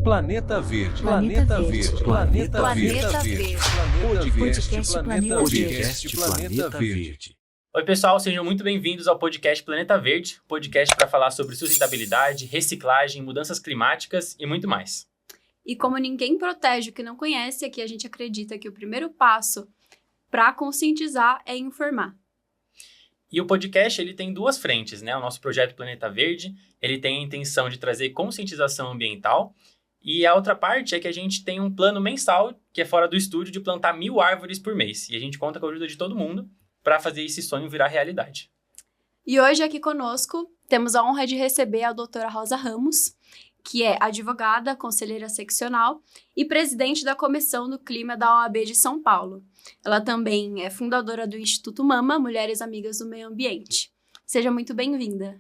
Planeta Verde. Planeta Verde. Planeta Verde. Podcast Planeta Verde. Oi, pessoal, sejam muito bem-vindos ao podcast Planeta Verde, podcast para falar sobre sustentabilidade, reciclagem, mudanças climáticas e muito mais. E como ninguém protege o que não conhece, aqui a gente acredita que o primeiro passo para conscientizar é informar. E o podcast, ele tem duas frentes, né? O nosso projeto Planeta Verde, ele tem a intenção de trazer conscientização ambiental, e a outra parte é que a gente tem um plano mensal, que é fora do estúdio, de plantar 1.000 árvores por mês. E a gente conta com a ajuda de todo mundo para fazer esse sonho virar realidade. E hoje aqui conosco temos a honra de receber a doutora Rosa Ramos, que é advogada, conselheira seccional e presidente da Comissão do Clima da OAB de São Paulo. Ela também é fundadora do Instituto Mama, Mulheres Amigas do Meio Ambiente. Seja muito bem-vinda.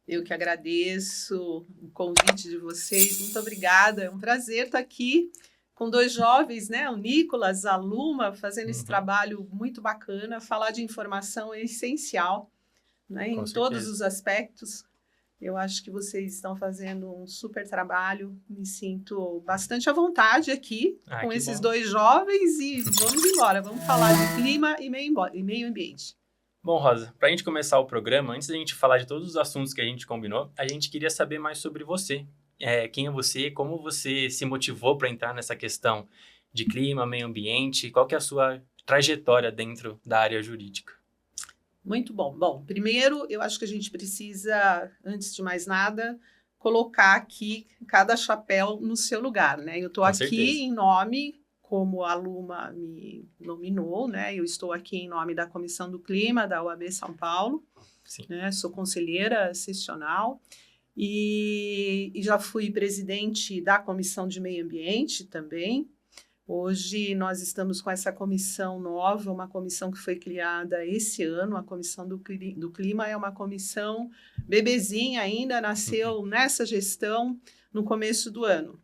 Eu que agradeço o convite de vocês, muito obrigada, é um prazer estar aqui com dois jovens, né? O Nicolas, a Luma, fazendo esse trabalho muito bacana. Falar de informação é essencial, né? Em todos os aspectos. Eu acho que vocês estão fazendo um super trabalho, me sinto bastante à vontade aqui com esses dois jovens e vamos embora, vamos falar de clima e meio ambiente. Bom, Rosa, para a gente começar o programa, antes da gente falar de todos os assuntos que a gente combinou, a gente queria saber mais sobre você. Quem é você, como você se motivou para entrar nessa questão de clima, meio ambiente, qual que é a sua trajetória dentro da área jurídica? Muito bom. Bom, primeiro, eu acho que a gente precisa, antes de mais nada, colocar aqui cada chapéu no seu lugar, né? Eu estou aqui em nome, como a Luma me nominou, né? Eu estou aqui em nome da Comissão do Clima, da OAB São Paulo. Sim. Né? Sou conselheira seccional e já fui presidente da Comissão de Meio Ambiente também. Hoje nós estamos com essa comissão nova, uma comissão que foi criada esse ano, a Comissão do Clima é uma comissão bebezinha ainda, nasceu nessa gestão no começo do ano.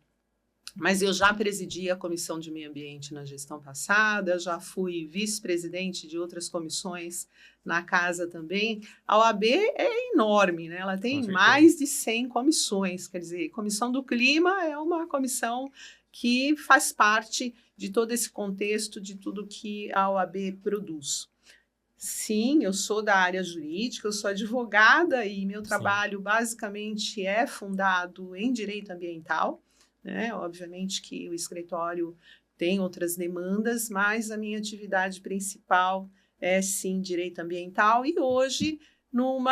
Mas eu já presidi a Comissão de Meio Ambiente na gestão passada, já fui vice-presidente de outras comissões na casa também. A OAB é enorme, né? Ela tem mais de 100 comissões, quer dizer, Comissão do Clima é uma comissão que faz parte de todo esse contexto, de tudo que a OAB produz. Sim, eu sou da área jurídica, eu sou advogada e meu trabalho basicamente é fundado em direito ambiental, né? Obviamente que o escritório tem outras demandas, mas a minha atividade principal é sim direito ambiental e hoje não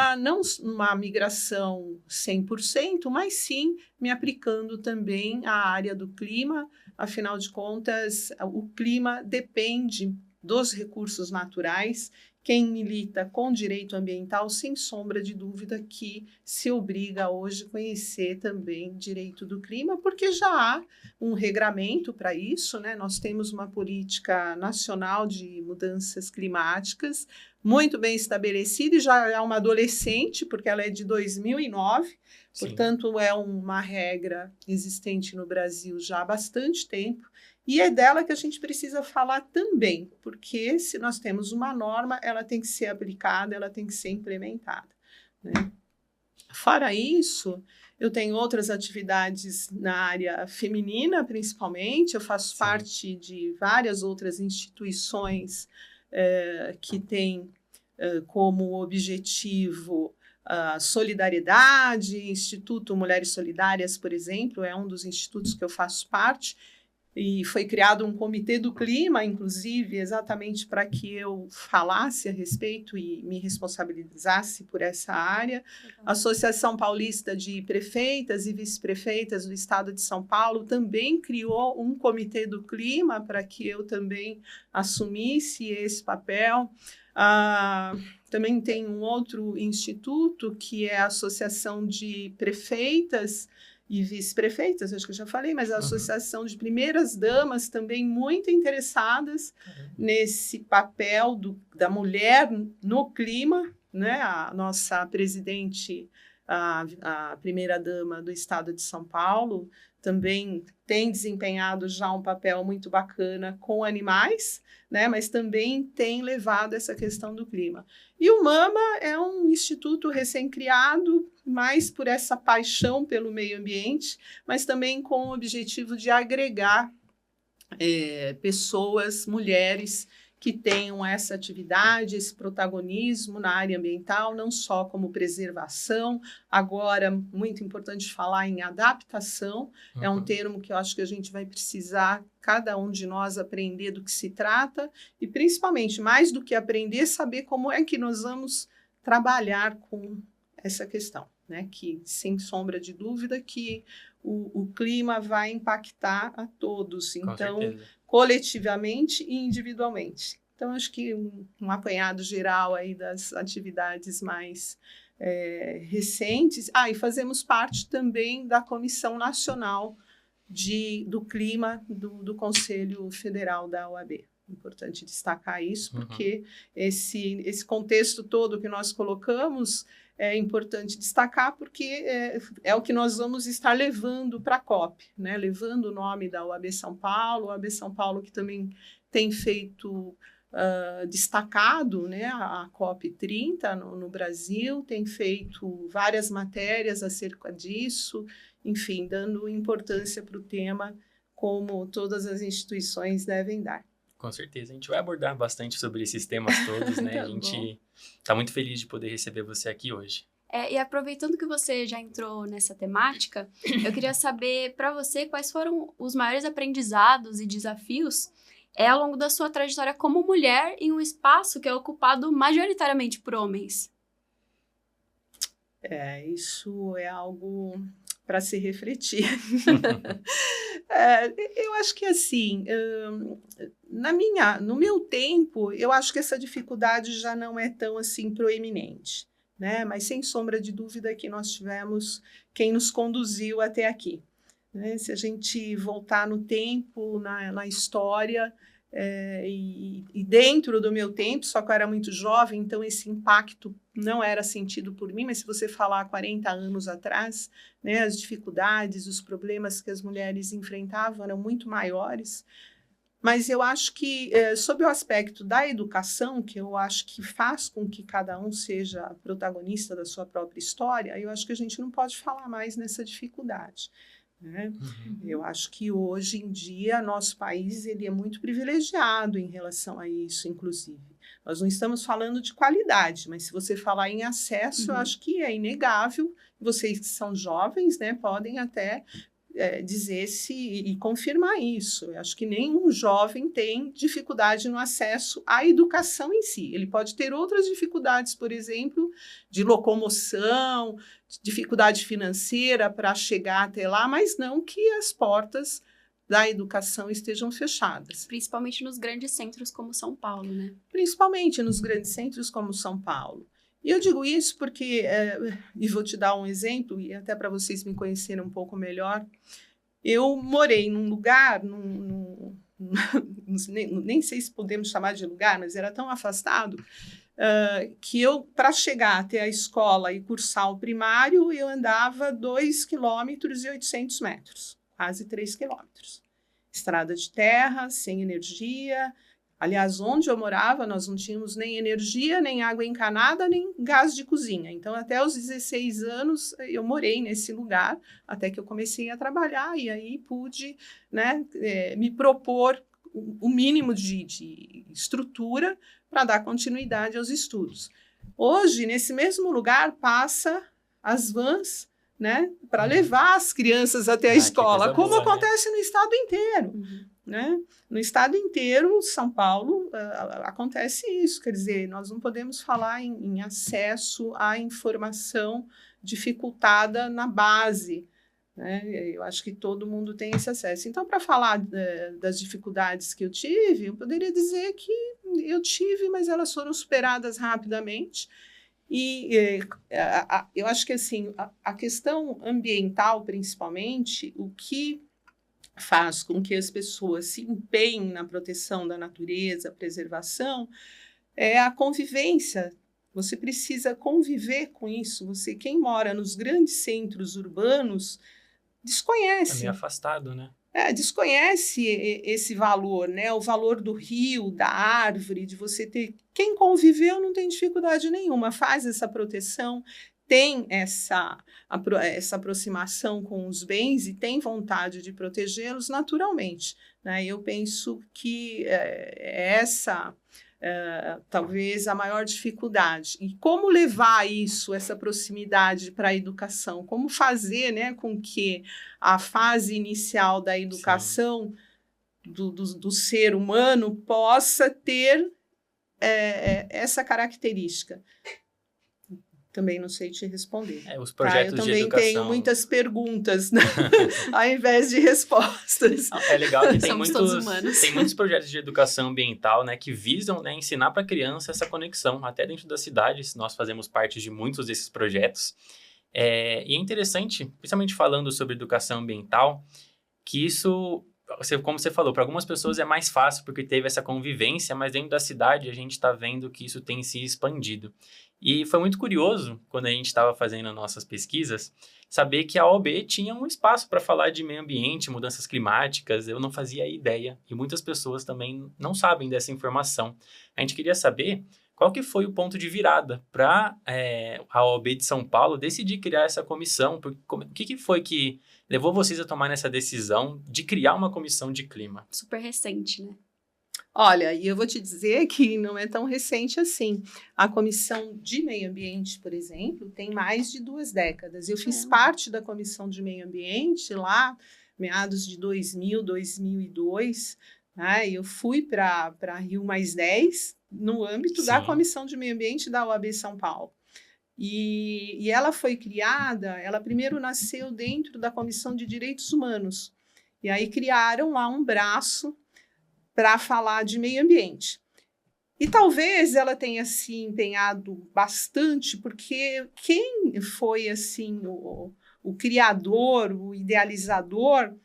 numa migração 100%, mas sim me aplicando também à área do clima. Afinal de contas, o clima depende dos recursos naturais. Quem milita com direito ambiental, sem sombra de dúvida que se obriga hoje a conhecer também direito do clima, porque já há um regramento para isso, né? Nós temos uma política nacional de mudanças climáticas muito bem estabelecida e já é uma adolescente, porque ela é de 2009, Sim. Portanto, é uma regra existente no Brasil já há bastante tempo. E é dela que a gente precisa falar também, porque se nós temos uma norma, ela tem que ser aplicada, ela tem que ser implementada, né? Fora isso, eu tenho outras atividades na área feminina, principalmente. Eu faço parte de várias outras instituições que têm como objetivo a solidariedade. Instituto Mulheres Solidárias, por exemplo, é um dos institutos que eu faço parte. E foi criado um comitê do clima, inclusive, exatamente para que eu falasse a respeito e me responsabilizasse por essa área. A Associação Paulista de Prefeitas e Vice-Prefeitas do Estado de São Paulo também criou um comitê do clima para que eu também assumisse esse papel. Também tem um outro instituto, que é a Associação de Prefeitas e vice-prefeitas, acho que eu já falei, mas a Associação de Primeiras Damas também muito interessadas nesse papel da mulher no clima, né? A nossa presidente, a primeira-dama do estado de São Paulo, também tem desempenhado já um papel muito bacana com animais, né, mas também tem levado essa questão do clima. E o MAMA é um instituto recém-criado, mais por essa paixão pelo meio ambiente, mas também com o objetivo de agregar pessoas, mulheres, que tenham essa atividade, esse protagonismo na área ambiental, não só como preservação, agora, muito importante falar em adaptação, é um termo que eu acho que a gente vai precisar, cada um de nós, aprender do que se trata, e principalmente, mais do que aprender, saber como é que nós vamos trabalhar com essa questão, né? Que, sem sombra de dúvida, que o clima vai impactar a todos, então, coletivamente e individualmente. Então, acho que um apanhado geral aí das atividades mais recentes. E fazemos parte também da Comissão Nacional do Clima do Conselho Federal da OAB. Importante destacar isso, porque esse contexto todo que nós colocamos é importante destacar, porque é o que nós vamos estar levando para a COP, né? Levando o nome da OAB São Paulo, que também tem feito, destacado, né, a COP 30 no Brasil, tem feito várias matérias acerca disso, enfim, dando importância para o tema, como todas as instituições devem dar. Com certeza, a gente vai abordar bastante sobre esses temas todos, né? A gente está muito feliz de poder receber você aqui hoje. E aproveitando que você já entrou nessa temática, eu queria saber para você quais foram os maiores aprendizados e desafios ao longo da sua trajetória como mulher em um espaço que é ocupado majoritariamente por homens. Isso é algo para se refletir. Eu acho que, assim, no meu tempo, eu acho que essa dificuldade já não é tão, assim, proeminente, né? Mas, sem sombra de dúvida, que nós tivemos quem nos conduziu até aqui, né? Se a gente voltar no tempo, na história, e dentro do meu tempo, só que eu era muito jovem, então esse impacto não era sentido por mim, mas se você falar 40 anos atrás, né, as dificuldades, os problemas que as mulheres enfrentavam eram muito maiores. Mas eu acho que, sob o aspecto da educação, que eu acho que faz com que cada um seja protagonista da sua própria história, eu acho que a gente não pode falar mais nessa dificuldade, né? Eu acho que hoje em dia nosso país ele é muito privilegiado em relação a isso, inclusive. Nós não estamos falando de qualidade, mas se você falar em acesso, eu acho que é inegável. Vocês que são jovens, né, podem até dizer-se e confirmar isso. Eu acho que nenhum jovem tem dificuldade no acesso à educação em si. Ele pode ter outras dificuldades, por exemplo, de locomoção, dificuldade financeira para chegar até lá, mas não que as portas da educação estejam fechadas. Principalmente nos grandes centros como São Paulo, né? Principalmente nos grandes centros como São Paulo. E eu digo isso porque, e vou te dar um exemplo, e até para vocês me conhecerem um pouco melhor, eu morei num lugar, nem sei se podemos chamar de lugar, mas era tão afastado, que eu, para chegar até a escola e cursar o primário, eu andava 2,8 km, quase 3 quilômetros. Estrada de terra, sem energia. Aliás, onde eu morava, nós não tínhamos nem energia, nem água encanada, nem gás de cozinha. Então, até os 16 anos, eu morei nesse lugar, até que eu comecei a trabalhar, e aí pude, né, me propor o mínimo de estrutura para dar continuidade aos estudos. Hoje, nesse mesmo lugar, passa as vans, né, para levar as crianças até a escola, como boa, acontece, né, no estado inteiro. Né? No estado inteiro, São Paulo, acontece isso. Quer dizer, nós não podemos falar em acesso à informação dificultada na base, né? Eu acho que todo mundo tem esse acesso. Então, para falar das dificuldades que eu tive, eu poderia dizer que eu tive, mas elas foram superadas rapidamente. E eu acho que, assim, a questão ambiental, principalmente, o que faz com que as pessoas se empenhem na proteção da natureza, preservação, é a convivência, você precisa conviver com isso. Quem mora nos grandes centros urbanos, desconhece. É meio afastado, né? Desconhece esse valor, né? O valor do rio, da árvore, de você ter... Quem conviveu não tem dificuldade nenhuma, faz essa proteção, tem essa aproximação com os bens e tem vontade de protegê-los naturalmente, né? Eu penso que talvez a maior dificuldade. E como levar isso, essa proximidade para a educação? Como fazer, né, com que a fase inicial da educação do ser humano possa ter essa característica? Também não sei te responder. Os projetos eu de também educação... tenho muitas perguntas, né? Ao invés de respostas. É legal que tem Somos muitos projetos de educação ambiental, né, que visam, né, ensinar para a criança essa conexão, até dentro das cidades. Nós fazemos parte de muitos desses projetos. E é interessante, principalmente falando sobre educação ambiental, que isso, como você falou, para algumas pessoas é mais fácil porque teve essa convivência, mas dentro da cidade a gente está vendo que isso tem se expandido. E foi muito curioso, quando a gente estava fazendo nossas pesquisas, saber que a OAB tinha um espaço para falar de meio ambiente, mudanças climáticas. Eu não fazia ideia, e muitas pessoas também não sabem dessa informação. A gente queria saber qual que foi o ponto de virada para a OAB de São Paulo decidir criar essa comissão. O que foi que levou vocês a tomar essa decisão de criar uma comissão de clima? Super recente, né? Olha, e eu vou te dizer que não é tão recente assim. A Comissão de Meio Ambiente, por exemplo, tem mais de 2 décadas. Eu fiz parte da Comissão de Meio Ambiente lá, meados de 2000, 2002. Né? Eu fui para Rio+10 no âmbito da Comissão de Meio Ambiente da OAB São Paulo. E ela foi criada, ela primeiro nasceu dentro da Comissão de Direitos Humanos. E aí criaram lá um braço para falar de meio ambiente. E talvez ela tenha se empenhado bastante, porque quem foi assim o criador, o idealizador,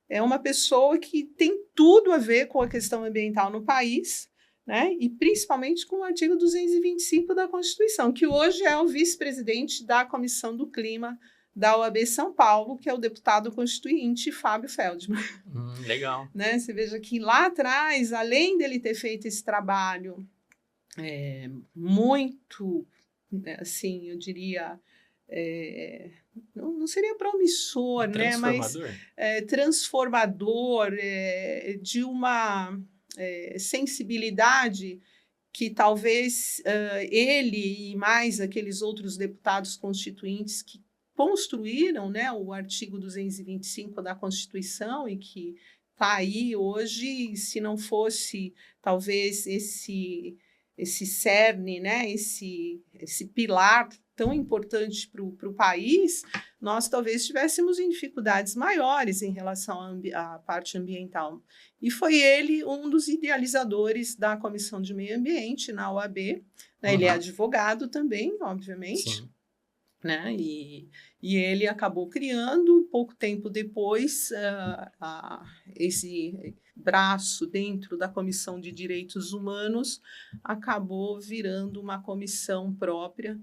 é uma pessoa que tem tudo a ver com a questão ambiental no país, né? E principalmente com o artigo 225 da Constituição, que hoje é o vice-presidente da Comissão do Clima da OAB São Paulo, que é o deputado constituinte Fábio Feldman. Legal. Né? Você veja que lá atrás, além dele ter feito esse trabalho muito, assim, eu diria, não seria promissor, né? Mas transformador, de uma sensibilidade que talvez ele e mais aqueles outros deputados constituintes que construíram, né, o artigo 225 da Constituição e que está aí hoje, se não fosse talvez esse cerne, né, esse pilar tão importante para o país, nós talvez estivéssemos em dificuldades maiores em relação à parte ambiental. E foi ele um dos idealizadores da Comissão de Meio Ambiente na OAB, né? Ele é advogado também, obviamente. Sim. Né? E ele acabou criando, pouco tempo depois, esse braço dentro da Comissão de Direitos Humanos acabou virando uma comissão própria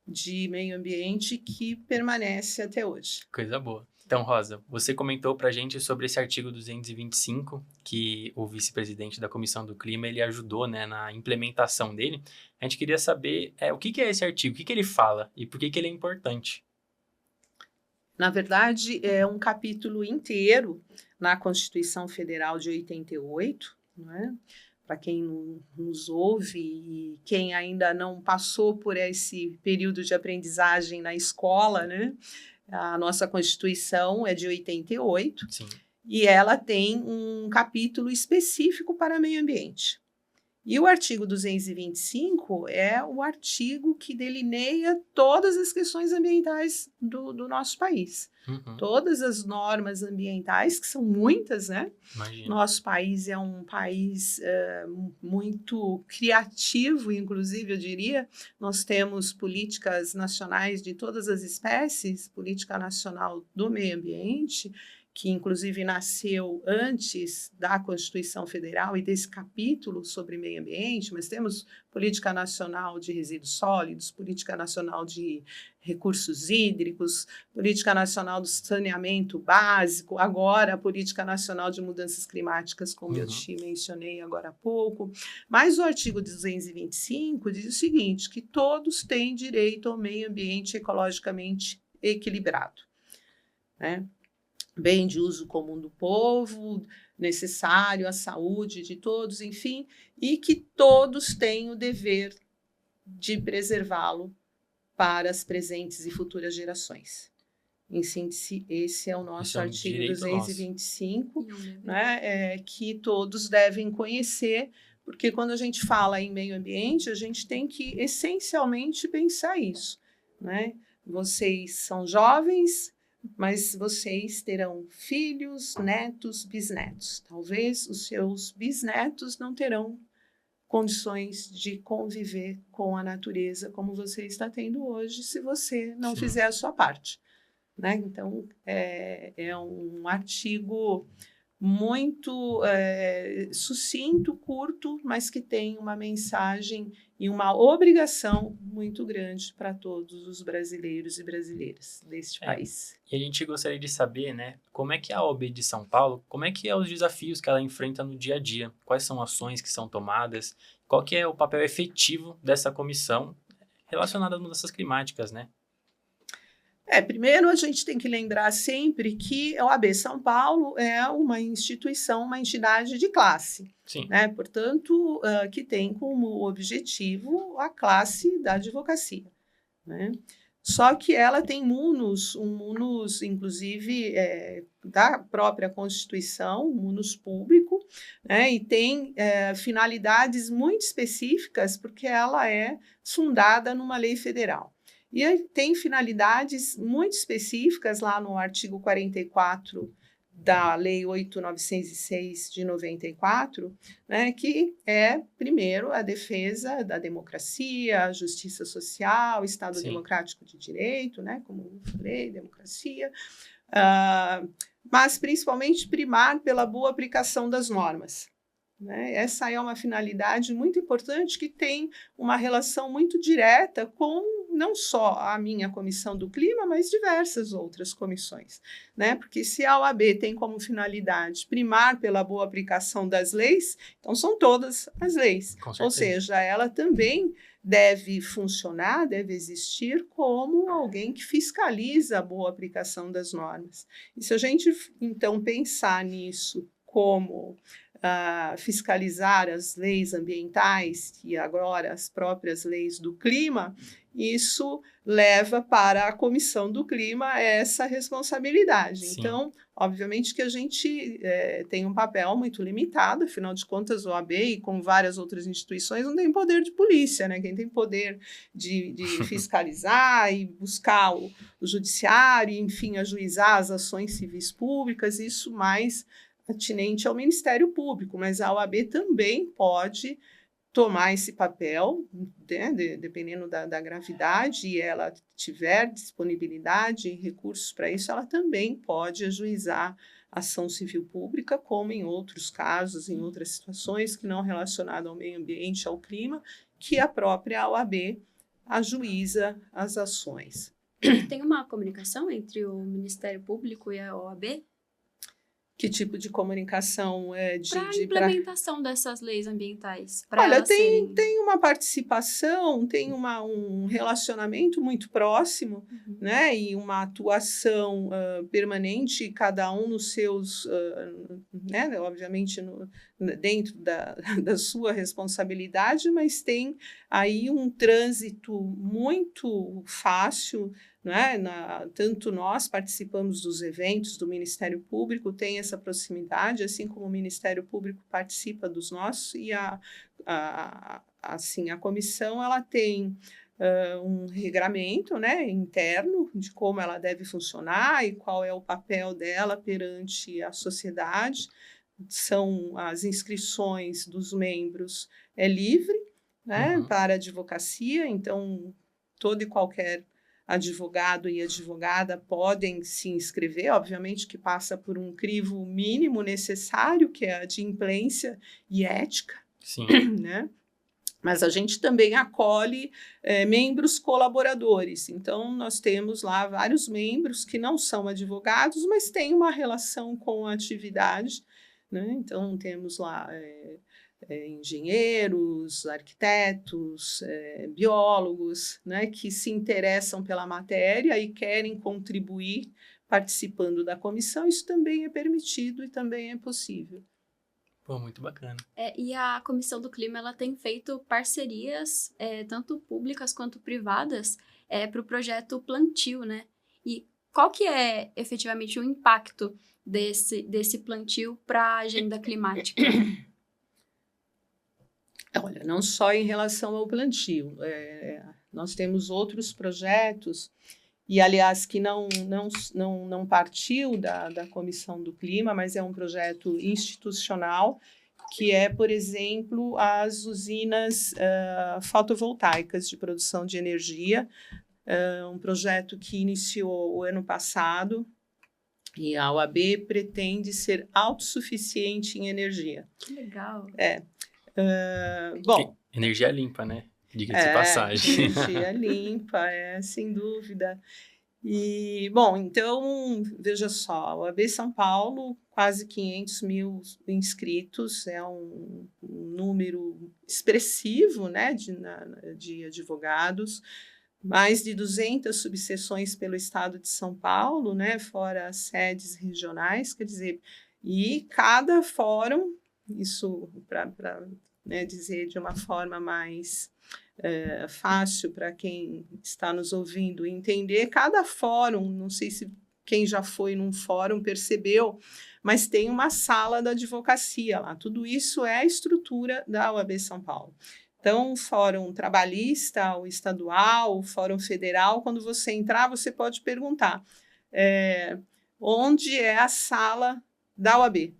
de meio ambiente que permanece até hoje. Coisa boa. Então, Rosa, você comentou para a gente sobre esse artigo 225, que o vice-presidente da Comissão do Clima, ele ajudou, né, na implementação dele. A gente queria saber o que é esse artigo, o que ele fala e por que ele é importante. Na verdade, é um capítulo inteiro na Constituição Federal de 88, né? Para quem nos ouve e quem ainda não passou por esse período de aprendizagem na escola, né? A nossa Constituição é de 88. Sim. E ela tem um capítulo específico para meio ambiente. E o artigo 225 é o artigo que delineia todas as questões ambientais do nosso país. Todas as normas ambientais, que são muitas, né? Imagina. Nosso país é um país muito criativo, inclusive, eu diria. Nós temos políticas nacionais de todas as espécies, política nacional do meio ambiente, que inclusive nasceu antes da Constituição Federal e desse capítulo sobre meio ambiente, mas temos política nacional de resíduos sólidos, política nacional de recursos hídricos, política nacional do saneamento básico, agora a política nacional de mudanças climáticas, como eu te mencionei agora há pouco. Mas o artigo 225 diz o seguinte, que todos têm direito ao meio ambiente ecologicamente equilibrado, né? Bem de uso comum do povo, necessário à saúde de todos, enfim, e que todos têm o dever de preservá-lo para as presentes e futuras gerações. Em síntese, esse é o nosso artigo 225, né, que todos devem conhecer, porque quando a gente fala em meio ambiente, a gente tem que essencialmente pensar isso, né? Vocês são jovens, mas vocês terão filhos, netos, bisnetos. Talvez os seus bisnetos não terão condições de conviver com a natureza como você está tendo hoje, se você não fizer a sua parte, né? Então, é um artigo muito sucinto, curto, mas que tem uma mensagem e uma obrigação muito grande para todos os brasileiros e brasileiras deste país. E a gente gostaria de saber, né, como é que a OAB de São Paulo, como é que é os desafios que ela enfrenta no dia a dia, quais são ações que são tomadas, qual que é o papel efetivo dessa comissão relacionada às mudanças climáticas, né? Primeiro a gente tem que lembrar sempre que a OAB São Paulo é uma instituição, uma entidade de classe, né? Portanto, que tem como objetivo a classe da advocacia, né? Só que ela tem munus, inclusive, da própria Constituição, munus público, né? E tem finalidades muito específicas, porque ela é fundada numa lei federal. E tem finalidades muito específicas lá no artigo 44 da Lei 8.906 de 94, né, que é, primeiro, a defesa da democracia, a justiça social, Estado democrático de direito, né, como eu falei, democracia, mas principalmente primar pela boa aplicação das normas. Né? Essa é uma finalidade muito importante que tem uma relação muito direta com não só a minha comissão do clima, mas diversas outras comissões, né? Porque se a OAB tem como finalidade primar pela boa aplicação das leis, então são todas as leis. Ou seja, ela também deve funcionar, deve existir como alguém que fiscaliza a boa aplicação das normas. E se a gente, então, pensar nisso como fiscalizar as leis ambientais e agora as próprias leis do clima, isso leva para a Comissão do Clima essa responsabilidade. Sim. Então, obviamente que a gente tem um papel muito limitado, afinal de contas, o OAB e como várias outras instituições não tem poder de polícia, né? Quem tem poder de fiscalizar e buscar o judiciário, enfim, ajuizar as ações civis públicas, isso mais atinente ao Ministério Público, mas a OAB também pode tomar esse papel, né, dependendo da gravidade, e ela tiver disponibilidade e recursos para isso, ela também pode ajuizar ação civil pública, como em outros casos, em outras situações que não relacionadas ao meio ambiente, ao clima, que a própria OAB ajuiza as ações. Tem uma comunicação entre o Ministério Público e a OAB? Que tipo de comunicação para a implementação dessas leis ambientais? Olha, tem uma participação, tem um relacionamento muito próximo, né? E uma atuação permanente, cada um nos seus, né? Obviamente dentro da sua responsabilidade, mas tem aí um trânsito muito fácil, né? Tanto nós participamos dos eventos do Ministério Público, tem essa proximidade, assim como o Ministério Público participa dos nossos, e assim, a comissão ela tem um regramento, né, interno de como ela deve funcionar e qual é o papel dela perante a sociedade. As inscrições dos membros é livre, né, para a advocacia, então todo e qualquer advogado e advogada podem se inscrever, obviamente que passa por um crivo mínimo necessário, que é a adimplência e ética. Sim. Né? Mas a gente também acolhe membros colaboradores. Então, nós temos lá vários membros que não são advogados, mas têm uma relação com a atividade. Né? Então, temos lá engenheiros, arquitetos, biólogos, né, que se interessam pela matéria e querem contribuir participando da comissão. Isso também é permitido e também é possível. Pô, muito bacana. E a Comissão do Clima, ela tem feito parcerias, tanto públicas quanto privadas, para o projeto Plantio, né? E qual que é, efetivamente, o impacto desse plantio para a agenda climática? Olha, não só em relação ao plantio. Nós temos outros projetos, e, aliás, que não partiu da Comissão do Clima, mas é um projeto institucional, que é, por exemplo, as usinas fotovoltaicas de produção de energia, um projeto que iniciou o ano passado, e a OAB pretende ser autossuficiente em energia. Que legal! Bom, energia limpa, né? Diga-se de passagem. Energia limpa, sem dúvida. E, bom, então, veja só, a OAB São Paulo, quase 500 mil inscritos, é um número expressivo, né, de advogados, mais de 200 subseções pelo estado de São Paulo, né, fora as sedes regionais, quer dizer, e cada fórum, isso para dizer de uma forma mais fácil para quem está nos ouvindo entender, cada fórum, não sei se quem já foi num fórum percebeu, mas tem uma sala da advocacia lá, tudo isso é a estrutura da OAB São Paulo. Então, o fórum trabalhista, o estadual, o fórum federal, quando você entrar, você pode perguntar onde é a sala da OAB.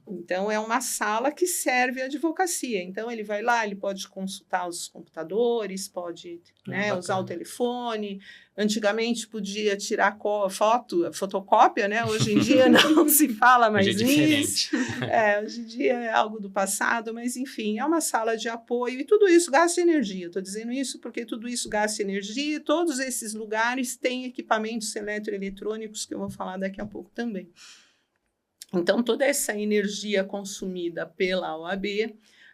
Então, é uma sala que serve à advocacia. Então, ele vai lá, ele pode consultar os computadores, pode usar o telefone. Antigamente, podia tirar fotocópia, né? Hoje em dia não se fala mais nisso. Hoje em dia é algo do passado, mas, enfim, é uma sala de apoio e tudo isso gasta energia. Estou dizendo isso porque tudo isso gasta energia e todos esses lugares têm equipamentos eletroeletrônicos que eu vou falar daqui a pouco também. Então, toda essa energia consumida pela OAB,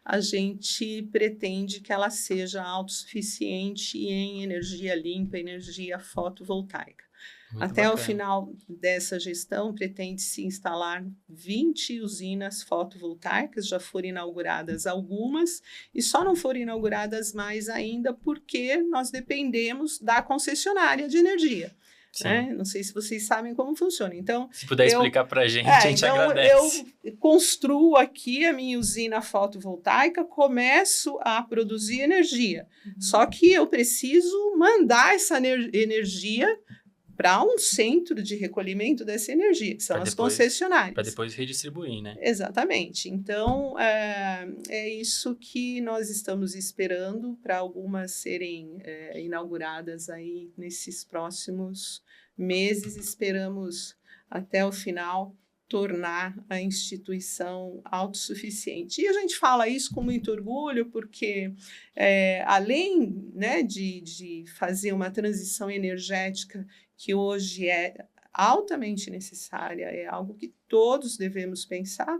a gente pretende que ela seja autossuficiente em energia limpa, energia fotovoltaica. Até o final dessa gestão, pretende-se instalar 20 usinas fotovoltaicas, já foram inauguradas algumas, e só não foram inauguradas mais ainda porque nós dependemos da concessionária de energia. Não sei se vocês sabem como funciona. Então, se puder explicar para a gente agradece. Eu construo aqui a minha usina fotovoltaica, começo a produzir energia. Só que eu preciso mandar essa energia para um centro de recolhimento dessa energia, que são as concessionárias. Para depois redistribuir, né? Exatamente. Então, é isso que nós estamos esperando para algumas serem inauguradas aí nesses próximos meses. Esperamos, até o final, tornar a instituição autossuficiente. E a gente fala isso com muito orgulho, porque além, né, de fazer uma transição energética que hoje é altamente necessária, é algo que todos devemos pensar,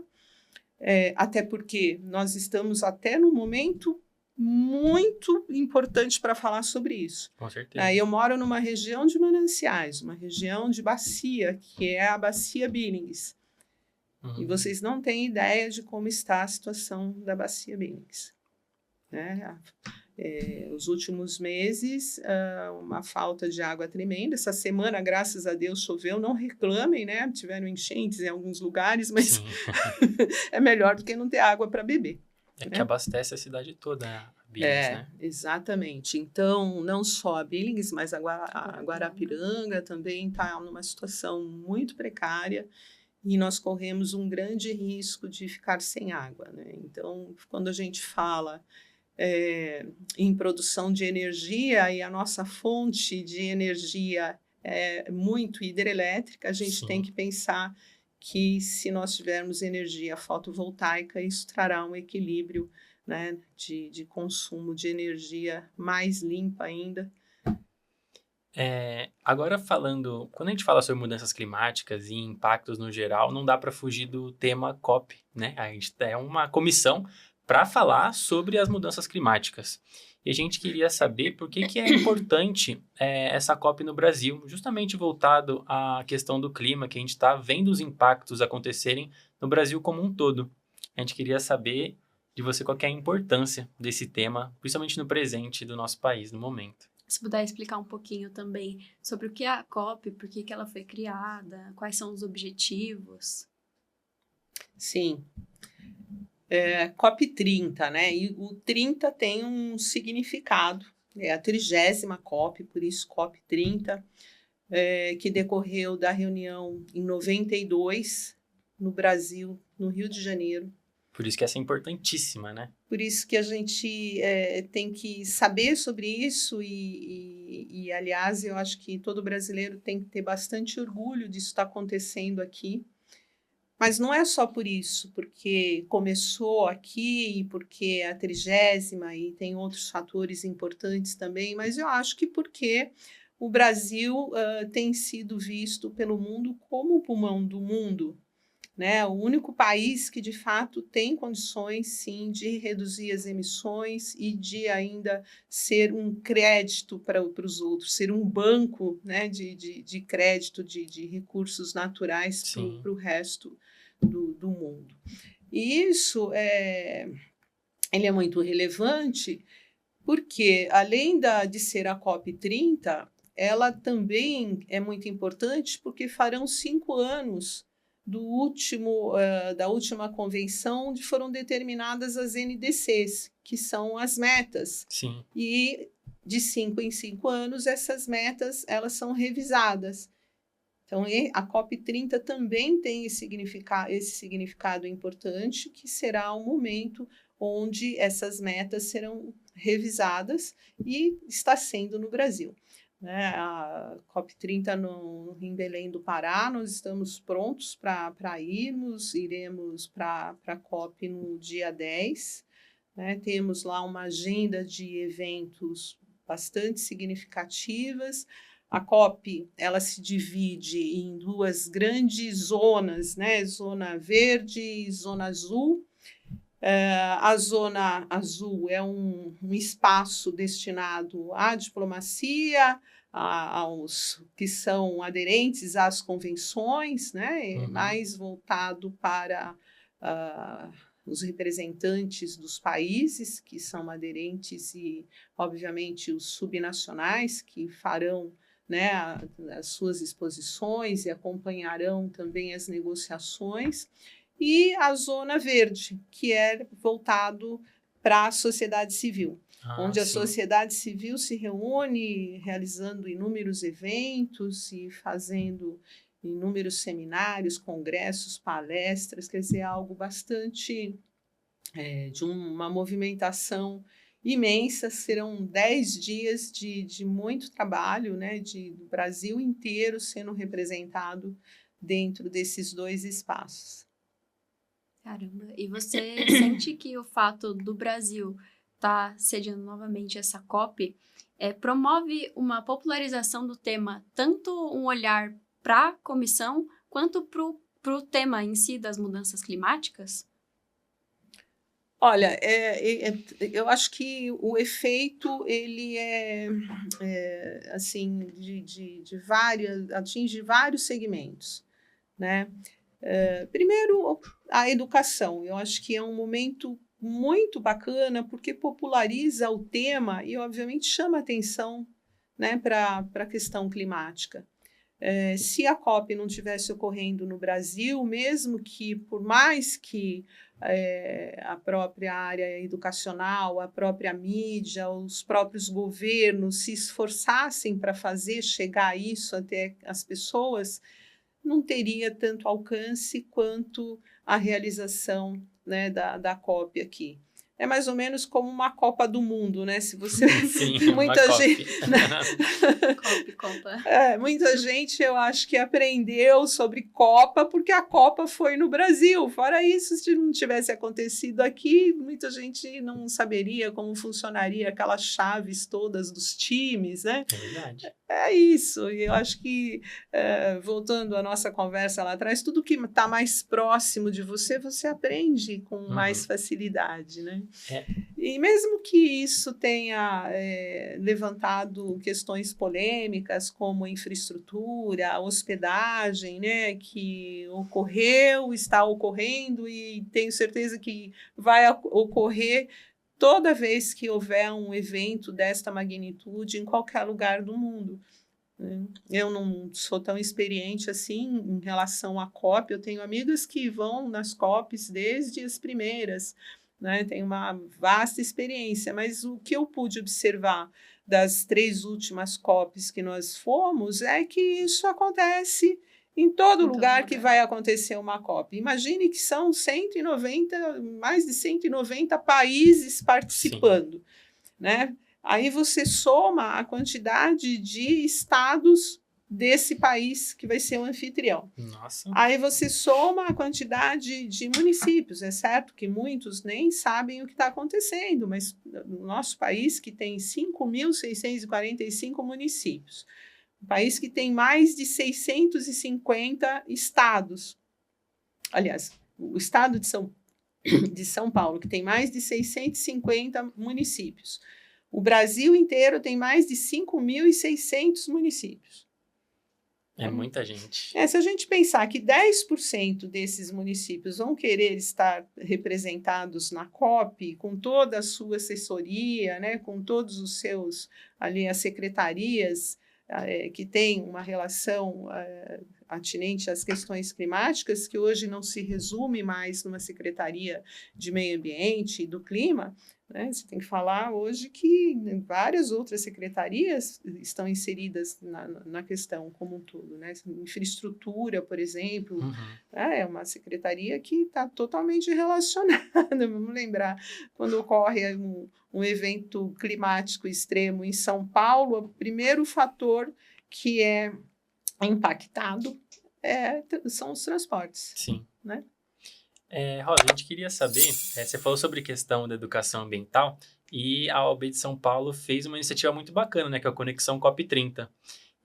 até porque nós estamos até num momento muito importante para falar sobre isso. Com certeza. Eu moro numa região de mananciais, uma região de bacia, que é a Bacia Billings. E vocês não têm ideia de como está a situação da Bacia Billings. Os últimos meses, uma falta de água tremenda. Essa semana, graças a Deus, choveu. Não reclamem, né? Tiveram enchentes em alguns lugares, mas é melhor do que não ter água para beber. Que abastece a cidade toda, a Billings, né? Exatamente. Então, não só a Billings, mas a Guarapiranga também está numa situação muito precária e nós corremos um grande risco de ficar sem água, né? Então, quando a gente fala em produção de energia e a nossa fonte de energia é muito hidrelétrica, a gente tem que pensar que se nós tivermos energia fotovoltaica, isso trará um equilíbrio, né, de consumo de energia mais limpa ainda. Agora quando a gente fala sobre mudanças climáticas e impactos no geral, não dá para fugir do tema COP, né? A gente é uma comissão para falar sobre as mudanças climáticas. E a gente queria saber por que é importante essa COP no Brasil, justamente voltado à questão do clima, que a gente está vendo os impactos acontecerem no Brasil como um todo. A gente queria saber de você qual que é a importância desse tema, principalmente no presente do nosso país, no momento. Se puder explicar um pouquinho também sobre o que é a COP, por que ela foi criada, quais são os objetivos. Sim. COP 30, né? E o 30 tem um significado, é a 30ª COP, por isso COP 30, que decorreu da reunião em 92, no Brasil, no Rio de Janeiro. Por isso que essa é importantíssima, né? Por isso que a gente tem que saber sobre isso e, aliás, eu acho que todo brasileiro tem que ter bastante orgulho disso estar acontecendo aqui. Mas não é só por isso, porque começou aqui e porque é a 30ª e tem outros fatores importantes também, mas eu acho que porque o Brasil tem sido visto pelo mundo como o pulmão do mundo, né? O único país que, de fato, tem condições, sim, de reduzir as emissões e de ainda ser um crédito para os outros, ser um banco, né, de crédito, de recursos naturais para o resto do mundo. E isso ele é muito relevante porque, além de ser a COP 30, ela também é muito importante porque farão 5 anos da última convenção, onde foram determinadas as NDCs, que são as metas. Sim. E de 5 em 5 anos, essas metas elas são revisadas. Então, a COP 30 também tem esse significado importante, que será o momento onde essas metas serão revisadas e está sendo no Brasil. A COP 30 em Belém do Pará, nós estamos prontos para iremos para a COP no dia 10. Né? Temos lá uma agenda de eventos bastante significativas. A COP ela se divide em 2 grandes zonas, né? Zona verde e zona azul. A zona azul é um espaço destinado à diplomacia, aos que são aderentes às convenções, né? Mais voltado para os representantes dos países que são aderentes e, obviamente, os subnacionais que farão, né, as suas exposições e acompanharão também as negociações. E a zona verde, que é voltado para a sociedade civil, onde a sociedade civil se reúne realizando inúmeros eventos e fazendo inúmeros seminários, congressos, palestras, quer dizer, algo bastante de uma movimentação imensa. Serão 10 dias de muito trabalho, né, do Brasil inteiro sendo representado dentro desses 2 espaços. Caramba, e você sente que o fato do Brasil estar sediando novamente essa COP promove uma popularização do tema, tanto um olhar para a comissão, quanto para o tema em si das mudanças climáticas? Olha, eu acho que o efeito ele assim atinge vários segmentos, né? Primeiro, a educação. Eu acho que é um momento muito bacana porque populariza o tema e, obviamente, chama atenção, né, para a questão climática. se a COP não tivesse ocorrendo no Brasil, mesmo que, por mais que a própria área educacional, a própria mídia, os próprios governos se esforçassem para fazer chegar isso até as pessoas, não teria tanto alcance quanto a realização, né, da COP aqui. É mais ou menos como uma Copa do Mundo, né? Se você Sim, muita gente, Copa. muita gente, eu acho que aprendeu sobre Copa porque a Copa foi no Brasil. Fora isso, se não tivesse acontecido aqui, muita gente não saberia como funcionaria aquelas chaves todas dos times, né? É verdade. É isso, e eu acho que, voltando à nossa conversa lá atrás, tudo que está mais próximo de você, você aprende com mais facilidade, né? E mesmo que isso tenha levantado questões polêmicas, como infraestrutura, hospedagem, né, que ocorreu, está ocorrendo, e tenho certeza que vai ocorrer toda vez que houver um evento desta magnitude em qualquer lugar do mundo. Eu não sou tão experiente assim em relação à COP, eu tenho amigas que vão nas COPs desde as primeiras, né? Tenho uma vasta experiência, mas o que eu pude observar das 3 últimas COPs que nós fomos é que isso acontece em todo lugar que vai acontecer uma COP. Imagine que são mais de 190 países participando, né? Aí você soma a quantidade de estados desse país que vai ser o anfitrião. Nossa. Aí você soma a quantidade de municípios. É certo que muitos nem sabem o que está acontecendo, mas no nosso país, que tem 5.645 municípios, um país que tem mais de 650 estados. Aliás, o estado de São Paulo, que tem mais de 650 municípios. O Brasil inteiro tem mais de 5.600 municípios. É muita gente. Se a gente pensar que 10% desses municípios vão querer estar representados na COP, com toda a sua assessoria, né, com todos os seus, ali, as secretarias que têm uma relação atinente às questões climáticas, que hoje não se resume mais numa secretaria de meio ambiente e do clima, né? Você tem que falar hoje que várias outras secretarias estão inseridas na questão como um todo, né? Infraestrutura, por exemplo, é uma secretaria que está totalmente relacionada. Vamos lembrar, quando ocorre um evento climático extremo em São Paulo, o primeiro fator que é impactado são os transportes. Sim. Né? Rosa, a gente queria saber, você falou sobre a questão da educação ambiental e a OAB de São Paulo fez uma iniciativa muito bacana, né, que é a Conexão COP30.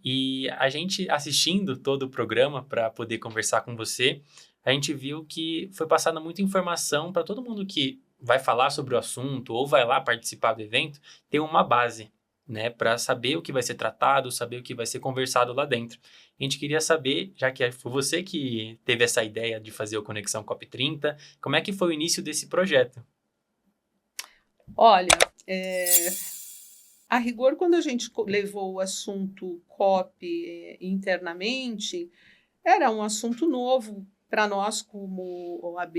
E a gente, assistindo todo o programa para poder conversar com você, a gente viu que foi passada muita informação para todo mundo que vai falar sobre o assunto ou vai lá participar do evento, ter uma base, né, para saber o que vai ser tratado, saber o que vai ser conversado lá dentro. A gente queria saber, já que foi você que teve essa ideia de fazer o Conexão COP30, como é que foi o início desse projeto? Olha, a rigor, quando a gente levou o assunto COP internamente, era um assunto novo para nós como OAB,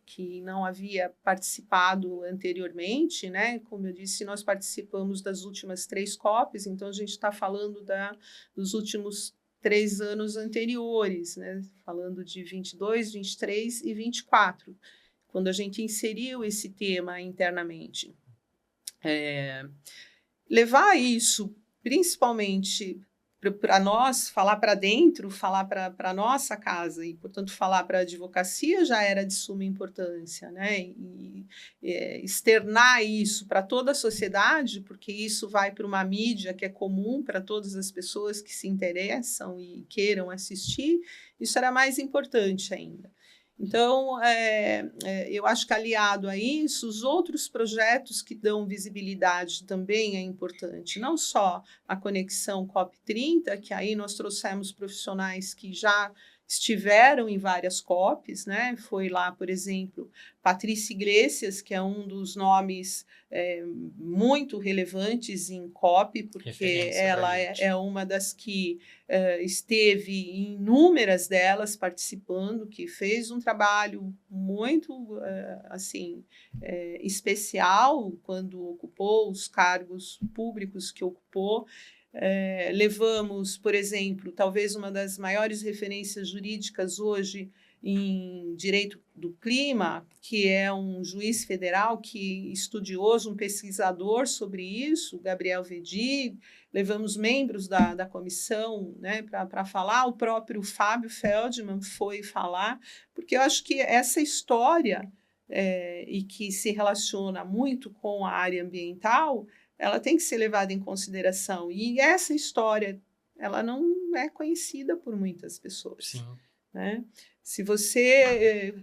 que não havia participado anteriormente, né? Como eu disse, nós participamos das últimas 3 COPs, então a gente está falando dos últimos 3 anos anteriores, né? Falando de 22, 23 e 24, quando a gente inseriu esse tema internamente. Levar isso, principalmente para nós, falar para dentro, falar para a nossa casa e, portanto, falar para a advocacia já era de suma importância, né? E externar isso para toda a sociedade, porque isso vai para uma mídia que é comum para todas as pessoas que se interessam e queiram assistir, isso era mais importante ainda. Então, eu acho que aliado a isso, os outros projetos que dão visibilidade também é importante. Não só a Conexão COP30, que aí nós trouxemos profissionais que já estiveram em várias COPs, né? Foi lá, por exemplo, Patrícia Iglesias, que é um dos nomes muito relevantes em COP, porque ela é uma das que esteve em inúmeras delas participando, que fez um trabalho muito especial quando ocupou os cargos públicos que ocupou. Levamos, por exemplo, talvez uma das maiores referências jurídicas hoje em direito do clima, que é um juiz federal estudioso, um pesquisador sobre isso, Gabriel Vedi. Levamos membros da comissão, né, para falar, o próprio Fábio Feldman foi falar, porque eu acho que essa história, e que se relaciona muito com a área ambiental, ela tem que ser levada em consideração. E essa história, ela não é conhecida por muitas pessoas. Sim. Né? Se você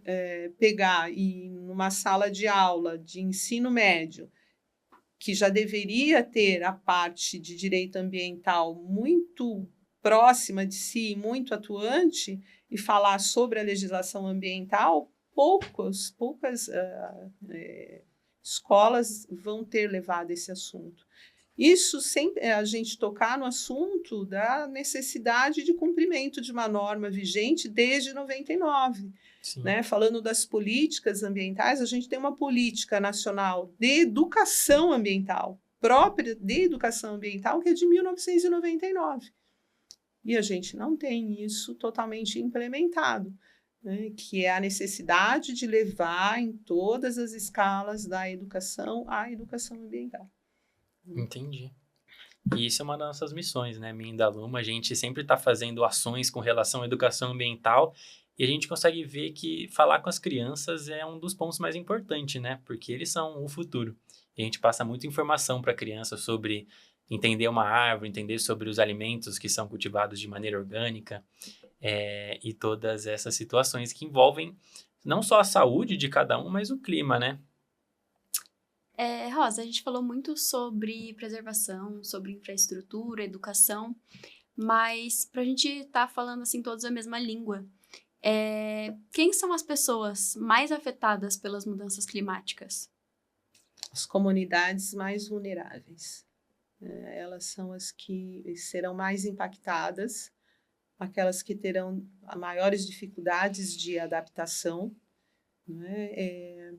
pegar e numa sala de aula de ensino médio, que já deveria ter a parte de direito ambiental muito próxima de si, muito atuante, e falar sobre a legislação ambiental, poucas escolas vão ter levado esse assunto. Isso sem a gente tocar no assunto da necessidade de cumprimento de uma norma vigente desde 99. Né? Falando das políticas ambientais, a gente tem uma política nacional de educação ambiental, própria de educação ambiental, que é de 1999. E a gente não tem isso totalmente implementado. Né, que é a necessidade de levar em todas as escalas da educação à educação ambiental. Entendi. E isso é uma das nossas missões, né? Minha e da Luma, a gente sempre está fazendo ações com relação à educação ambiental e a gente consegue ver que falar com as crianças é um dos pontos mais importantes, né? Porque eles são o futuro. E a gente passa muita informação para a criança sobre entender uma árvore, entender sobre os alimentos que são cultivados de maneira orgânica, e todas essas situações que envolvem não só a saúde de cada um, mas o clima, né? Rosa, a gente falou muito sobre preservação, sobre infraestrutura, educação, mas para a gente estar falando assim todos a mesma língua, quem são as pessoas mais afetadas pelas mudanças climáticas? As comunidades mais vulneráveis. Elas são as que serão mais impactadas, aquelas que terão maiores dificuldades de adaptação. Né?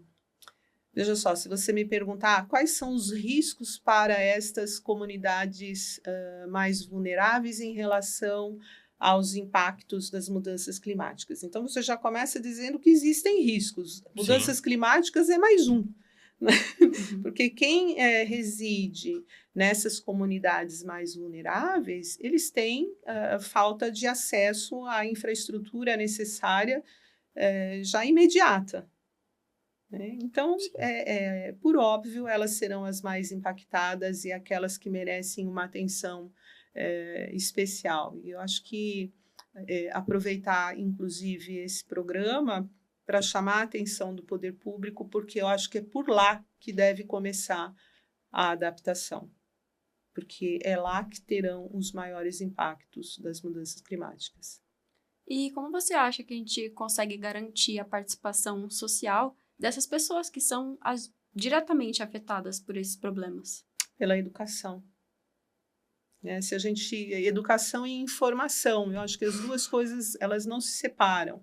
Veja só, se você me perguntar quais são os riscos para estas comunidades mais vulneráveis em relação aos impactos das mudanças climáticas. Então, você já começa dizendo que existem riscos. Mudanças climáticas é mais um. Né? Porque quem reside nessas comunidades mais vulneráveis, eles têm falta de acesso à infraestrutura necessária já imediata. Né? Então, por óbvio, elas serão as mais impactadas e aquelas que merecem uma atenção especial. E eu acho que aproveitar, inclusive, esse programa para chamar a atenção do poder público, porque eu acho que é por lá que deve começar a adaptação, porque é lá que terão os maiores impactos das mudanças climáticas. E como você acha que a gente consegue garantir a participação social dessas pessoas que são as diretamente afetadas por esses problemas? Pela educação. Se a gente... Educação e informação, eu acho que as duas coisas elas não se separam.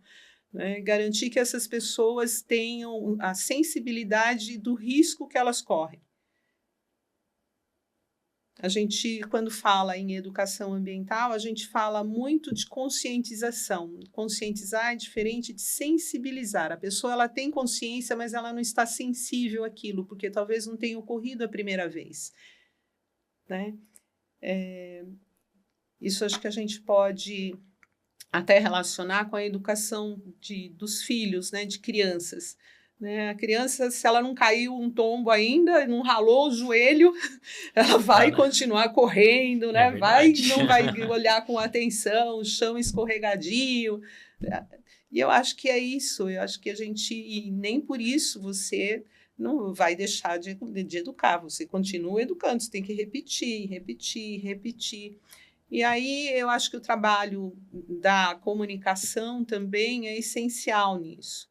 Né? Garantir que essas pessoas tenham a sensibilidade do risco que elas correm. A gente, quando fala em educação ambiental, a gente fala muito de conscientização. Conscientizar é diferente de sensibilizar. A pessoa ela tem consciência, mas ela não está sensível àquilo, porque talvez não tenha ocorrido a primeira vez. Né? Isso acho que a gente pode até relacionar com a educação dos filhos, né, de crianças. Né? A criança, se ela não caiu um tombo ainda, não ralou o joelho, ela vai continuar correndo, né? Não vai olhar com atenção, o chão escorregadio. E eu acho que é isso, eu acho que a gente, e nem por isso você não vai deixar de educar, você continua educando, você tem que repetir. E aí eu acho que o trabalho da comunicação também é essencial nisso,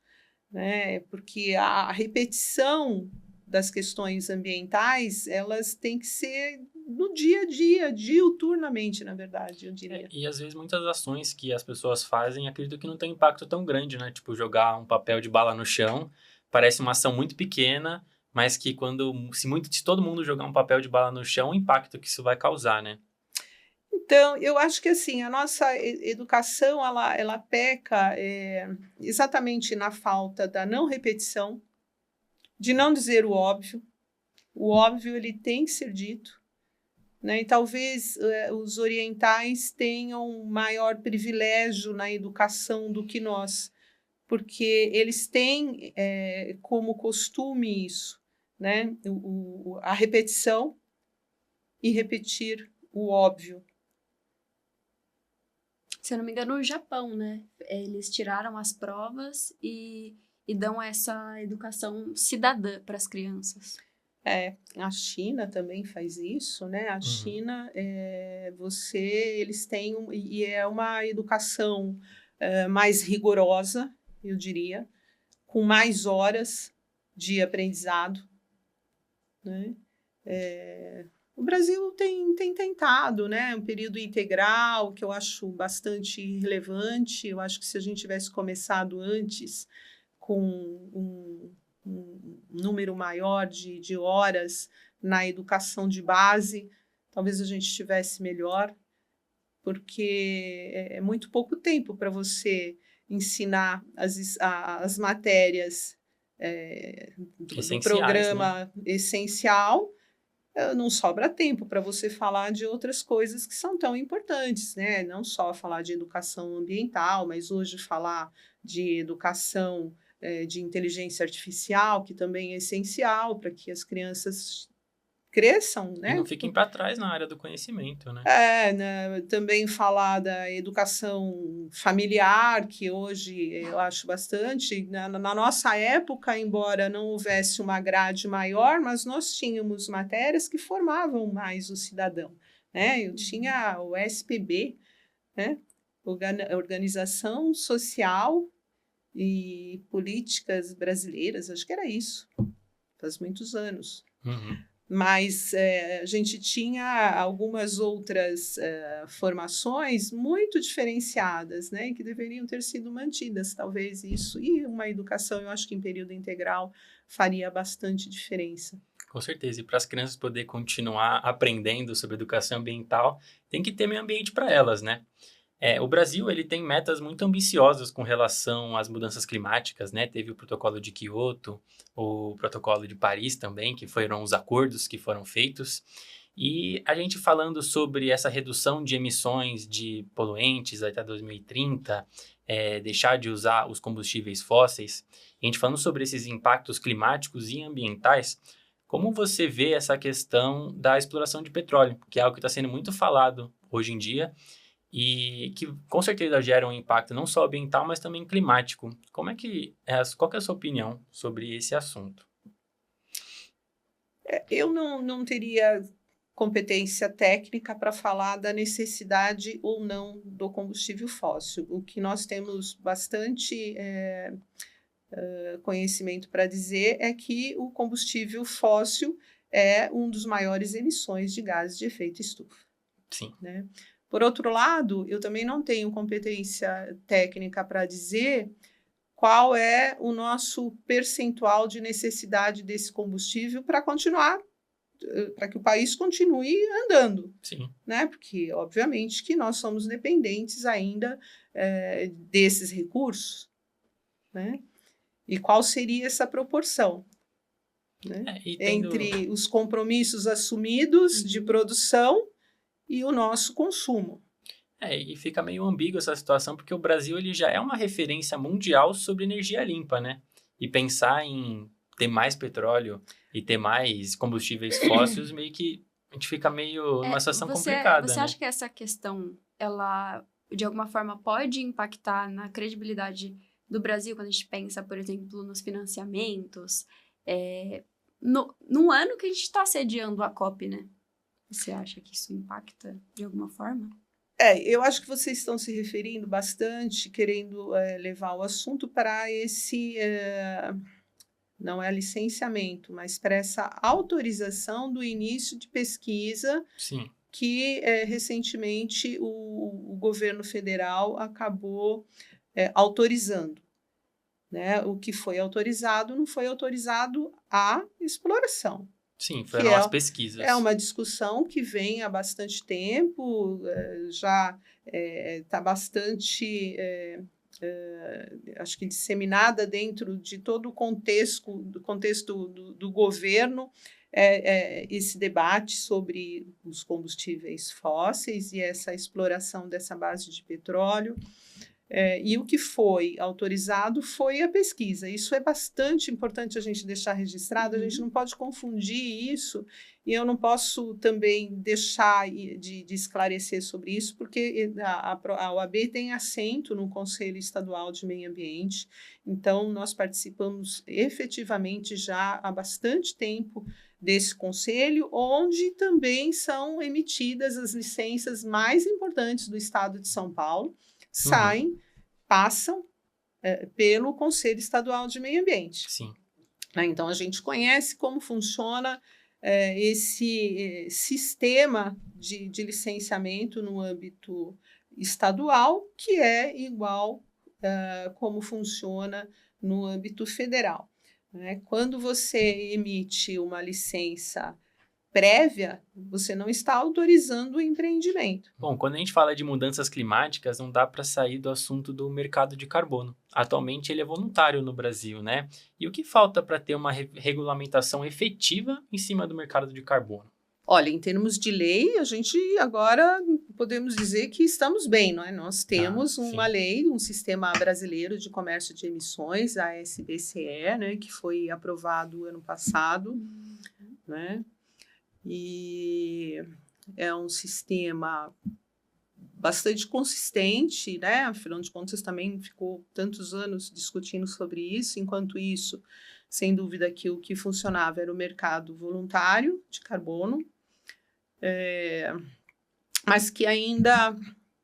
né? Porque a repetição das questões ambientais, elas têm que ser no dia a dia, diuturnamente, na verdade, eu diria. E às vezes muitas ações que as pessoas fazem, acredito que não tem impacto tão grande, né? Tipo, jogar um papel de bala no chão, parece uma ação muito pequena, mas que se todo mundo jogar um papel de bala no chão, o impacto que isso vai causar, né? Então, eu acho que assim, a nossa educação, ela peca exatamente na falta da não repetição, de não dizer o óbvio. O óbvio, ele tem que ser dito, né? E talvez os orientais tenham maior privilégio na educação do que nós, porque eles têm como costume isso, né? A repetição e repetir o óbvio. Se eu não me engano, o Japão, né? Eles tiraram as provas e dão essa educação cidadã para as crianças. A China também faz isso, né? A China, eles têm e é uma educação mais rigorosa, eu diria, com mais horas de aprendizado, né? O Brasil tem tentado, né, um período integral, que eu acho bastante relevante. Eu acho que se a gente tivesse começado antes com um número maior de horas na educação de base, talvez a gente estivesse melhor, porque é muito pouco tempo para você ensinar as matérias do programa, né, essencial. Não sobra tempo para você falar de outras coisas que são tão importantes, né? Não só falar de educação ambiental, mas hoje falar de educação de inteligência artificial, que também é essencial para que as crianças cresçam, né? E não fiquem para trás na área do conhecimento, né? Né? Também falar da educação familiar, que hoje eu acho bastante. Na nossa época, embora não houvesse uma grade maior, mas nós tínhamos matérias que formavam mais o cidadão, né? Eu tinha o SPB, né? Organização Social e Políticas Brasileiras, acho que era isso, faz muitos anos. Mas a gente tinha algumas outras formações muito diferenciadas, né, que deveriam ter sido mantidas, talvez isso. E uma educação, eu acho que em período integral faria bastante diferença. Com certeza. E para as crianças poderem continuar aprendendo sobre educação ambiental, tem que ter meio ambiente para elas, né? O Brasil ele tem metas muito ambiciosas com relação às mudanças climáticas, né? Teve o protocolo de Kyoto, o protocolo de Paris também, que foram os acordos que foram feitos. E a gente falando sobre essa redução de emissões de poluentes até 2030, deixar de usar os combustíveis fósseis, a gente falando sobre esses impactos climáticos e ambientais, como você vê essa questão da exploração de petróleo, que é algo que está sendo muito falado hoje em dia, e que com certeza gera um impacto não só ambiental, mas também climático. Qual que é a sua opinião sobre esse assunto? Eu não teria competência técnica para falar da necessidade ou não do combustível fóssil. O que nós temos bastante conhecimento para dizer é que o combustível fóssil é um dos maiores emissões de gases de efeito estufa. Sim. Né? Por outro lado, eu também não tenho competência técnica para dizer qual é o nosso percentual de necessidade desse combustível para continuar, para que o país continue andando. Sim. Né? Porque, obviamente, que nós somos dependentes ainda desses recursos. Né? E qual seria essa proporção? Né? Entre os compromissos assumidos de produção e o nosso consumo. E fica meio ambígua essa situação, porque o Brasil ele já é uma referência mundial sobre energia limpa, né? E pensar em ter mais petróleo e ter mais combustíveis fósseis, meio que a gente fica meio numa situação complicada, Você né? acha que essa questão, ela, de alguma forma, pode impactar na credibilidade do Brasil, quando a gente pensa, por exemplo, nos financiamentos, no ano que a gente está sediando a COP, né? Você acha que isso impacta de alguma forma? Eu acho que vocês estão se referindo bastante, querendo levar o assunto para esse, não é licenciamento, mas para essa autorização do início de pesquisa. Sim. Que recentemente o governo federal acabou autorizando. Né? O que foi autorizado não foi autorizado a exploração. Sim, foram as pesquisas. É uma discussão que vem há bastante tempo, já está bastante, acho que disseminada dentro de todo o contexto do governo, esse debate sobre os combustíveis fósseis e essa exploração dessa base de petróleo. E o que foi autorizado foi a pesquisa. Isso é bastante importante a gente deixar registrado, a gente não pode confundir isso, e eu não posso também deixar de esclarecer sobre isso, porque a OAB tem assento no Conselho Estadual de Meio Ambiente, então nós participamos efetivamente já há bastante tempo desse conselho, onde também são emitidas as licenças mais importantes do estado de São Paulo, passam pelo Conselho Estadual de Meio Ambiente. Sim. Então, a gente conhece como funciona esse sistema de licenciamento no âmbito estadual, que é igual como funciona no âmbito federal. Né? Quando você emite uma licença prévia, você não está autorizando o empreendimento. Bom, quando a gente fala de mudanças climáticas, não dá para sair do assunto do mercado de carbono. Atualmente ele é voluntário no Brasil, né? E o que falta para ter uma regulamentação efetiva em cima do mercado de carbono? Olha, em termos de lei, a gente agora podemos dizer que estamos bem, não é? Nós temos uma lei, um sistema brasileiro de comércio de emissões, a SBCE, né, que foi aprovado ano passado, né? E é um sistema bastante consistente, né? Afinal de contas, também ficou tantos anos discutindo sobre isso. Enquanto isso, sem dúvida que o que funcionava era o mercado voluntário de carbono, mas que ainda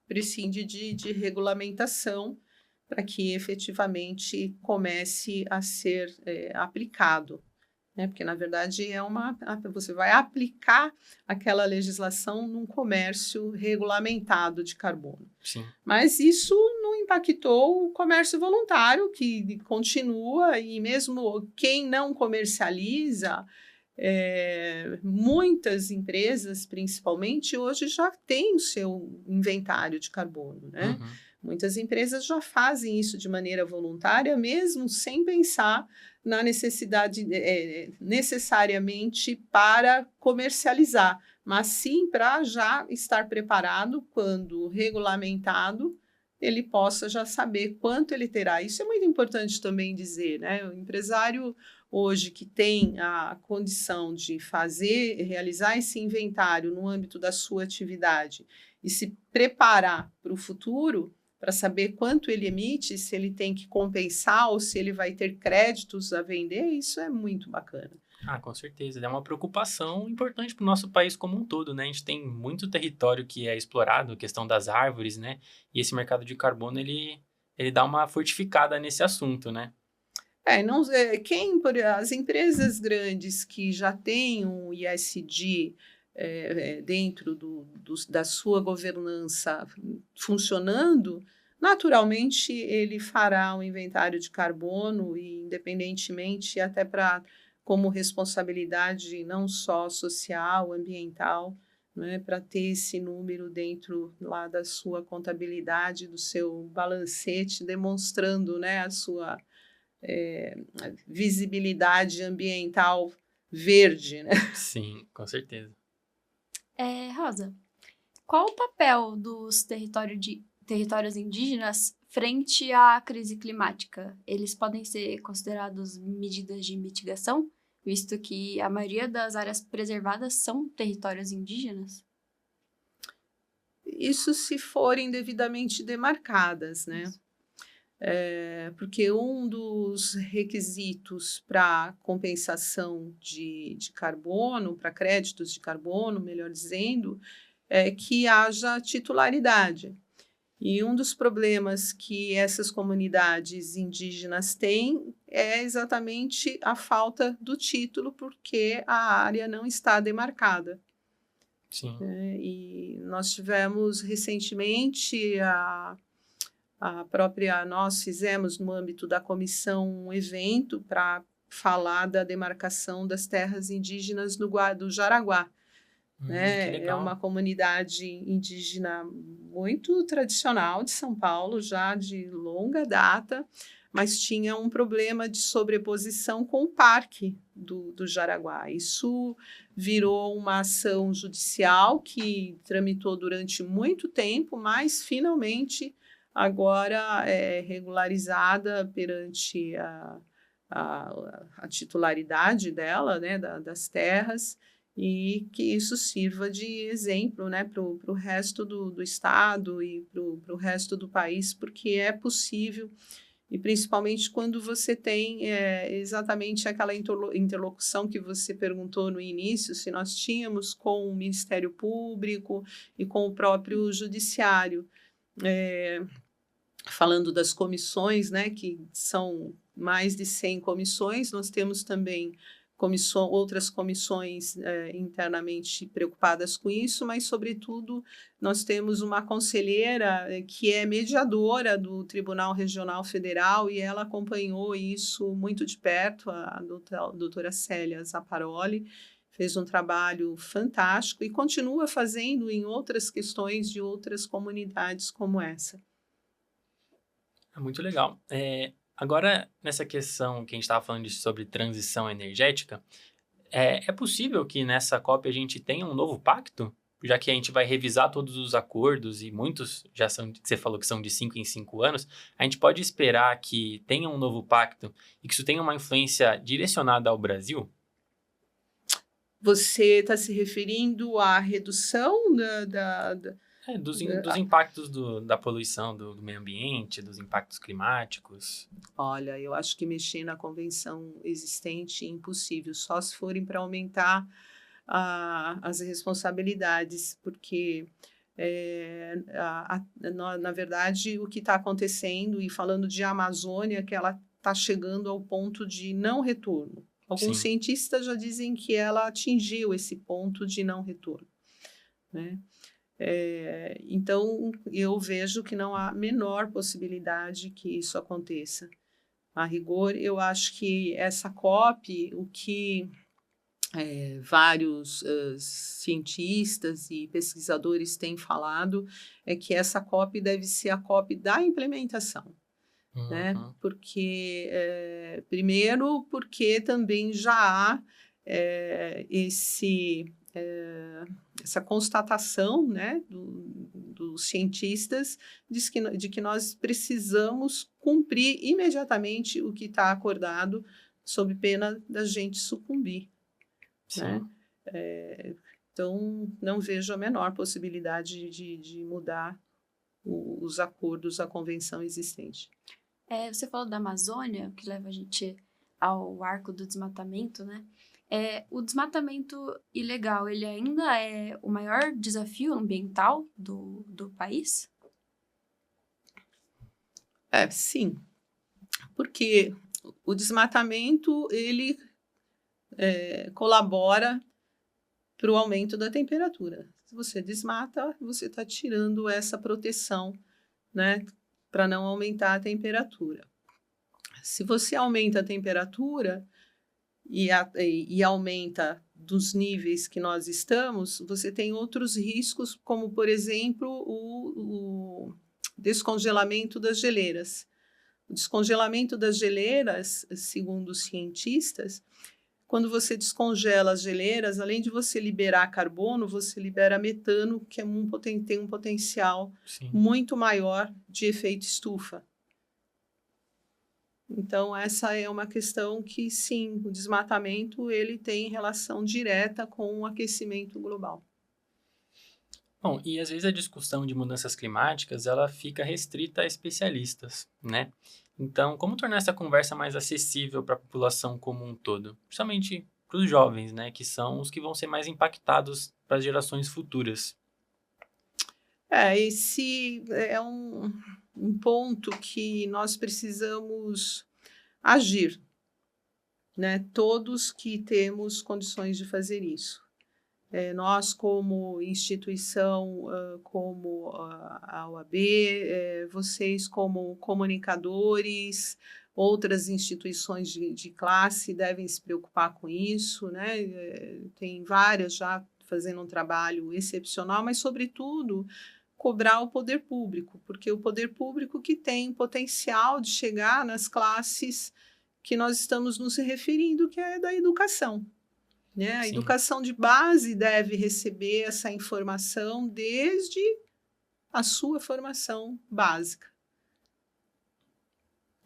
prescinde de regulamentação para que efetivamente comece a ser aplicado. Porque, na verdade, você vai aplicar aquela legislação num comércio regulamentado de carbono. Sim. Mas isso não impactou o comércio voluntário, que continua, e mesmo quem não comercializa, muitas empresas, principalmente, hoje já têm o seu inventário de carbono, né? Muitas empresas já fazem isso de maneira voluntária, mesmo sem pensar na necessidade necessariamente para comercializar, mas sim para já estar preparado quando regulamentado, ele possa já saber quanto ele terá. Isso é muito importante também dizer, né? O empresário hoje que tem a condição de realizar esse inventário no âmbito da sua atividade e se preparar para o futuro, para saber quanto ele emite, se ele tem que compensar ou se ele vai ter créditos a vender, isso é muito bacana. Com certeza. É uma preocupação importante para o nosso país como um todo, né? A gente tem muito território que é explorado, a questão das árvores, né? E esse mercado de carbono, ele dá uma fortificada nesse assunto, né? As empresas grandes que já têm um ISD dentro da sua governança funcionando, naturalmente ele fará um inventário de carbono, e independentemente até como responsabilidade não só social, ambiental, né, para ter esse número dentro lá da sua contabilidade, do seu balancete, demonstrando, né, a sua visibilidade ambiental verde, né? Sim, com certeza. Rosa, qual o papel dos territórios indígenas frente à crise climática? Eles podem ser considerados medidas de mitigação, visto que a maioria das áreas preservadas são territórios indígenas? Isso se forem devidamente demarcadas, né? Porque um dos requisitos para compensação de carbono, para créditos de carbono, melhor dizendo, que haja titularidade. E um dos problemas que essas comunidades indígenas têm é exatamente a falta do título, porque a área não está demarcada. Sim. E nós tivemos recentemente, nós fizemos no âmbito da comissão um evento para falar da demarcação das terras indígenas do Jaraguá. Que É uma comunidade indígena muito tradicional de São Paulo, já de longa data, mas tinha um problema de sobreposição com o Parque do Jaraguá. Isso virou uma ação judicial que tramitou durante muito tempo, mas finalmente agora é regularizada perante a titularidade dela, né, das terras, e que isso sirva de exemplo, né, para o resto do estado e para o resto do país, porque é possível, e principalmente quando você tem exatamente aquela interlocução que você perguntou no início, se nós tínhamos com o Ministério Público e com o próprio Judiciário. Falando das comissões, né, que são mais de 100 comissões, nós temos também outras comissões internamente preocupadas com isso, mas, sobretudo, nós temos uma conselheira que é mediadora do Tribunal Regional Federal e ela acompanhou isso muito de perto, a doutora Célia Zapparoli, fez um trabalho fantástico e continua fazendo em outras questões de outras comunidades como essa. É muito legal. Agora, nessa questão que a gente estava falando sobre transição energética, é possível que nessa COP a gente tenha um novo pacto? Já que a gente vai revisar todos os acordos e muitos já são, que você falou que são de 5 em 5 anos, a gente pode esperar que tenha um novo pacto e que isso tenha uma influência direcionada ao Brasil? Você está se referindo à redução dos impactos da poluição do meio ambiente, dos impactos climáticos. Olha, eu acho que mexer na convenção existente é impossível, só se forem para aumentar as responsabilidades, porque, na verdade, o que está acontecendo, e falando de Amazônia, que ela está chegando ao ponto de não retorno. Alguns cientistas já dizem que ela atingiu esse ponto de não retorno, né? Então, eu vejo que não há a menor possibilidade que isso aconteça. A rigor, eu acho que essa COP, o que vários cientistas e pesquisadores têm falado é que essa COP deve ser a COP da implementação. Né? Porque, primeiro, porque também já há essa constatação, né, dos cientistas de que nós precisamos cumprir imediatamente o que está acordado, sob pena da gente sucumbir. Né? Então, não vejo a menor possibilidade de mudar os acordos, a convenção existente. Você falou da Amazônia, que leva a gente ao arco do desmatamento, né? O desmatamento ilegal, ele ainda é o maior desafio ambiental do país? Sim, porque o desmatamento, ele colabora para o aumento da temperatura. Se você desmata, você está tirando essa proteção, né, para não aumentar a temperatura. Se você aumenta a temperatura e aumenta dos níveis que nós estamos, você tem outros riscos, como, por exemplo, o descongelamento das geleiras. O descongelamento das geleiras, segundo os cientistas, quando você descongela as geleiras, além de você liberar carbono, você libera metano, que tem um potencial muito maior de efeito estufa. Então, essa é uma questão que, sim, o desmatamento ele tem relação direta com o aquecimento global. Bom, e às vezes a discussão de mudanças climáticas, ela fica restrita a especialistas, né? Então, como tornar essa conversa mais acessível para a população como um todo? Principalmente para os jovens, né? Que são os que vão ser mais impactados para as gerações futuras. Esse é um ponto que nós precisamos agir, né? Todos que temos condições de fazer isso. Nós, como instituição, como a OAB, vocês, como comunicadores, outras instituições de classe devem se preocupar com isso, né? Tem várias já fazendo um trabalho excepcional, mas, sobretudo, cobrar o poder público, porque o poder público que tem potencial de chegar nas classes que nós estamos nos referindo, que é da educação. Né? A educação de base deve receber essa informação desde a sua formação básica.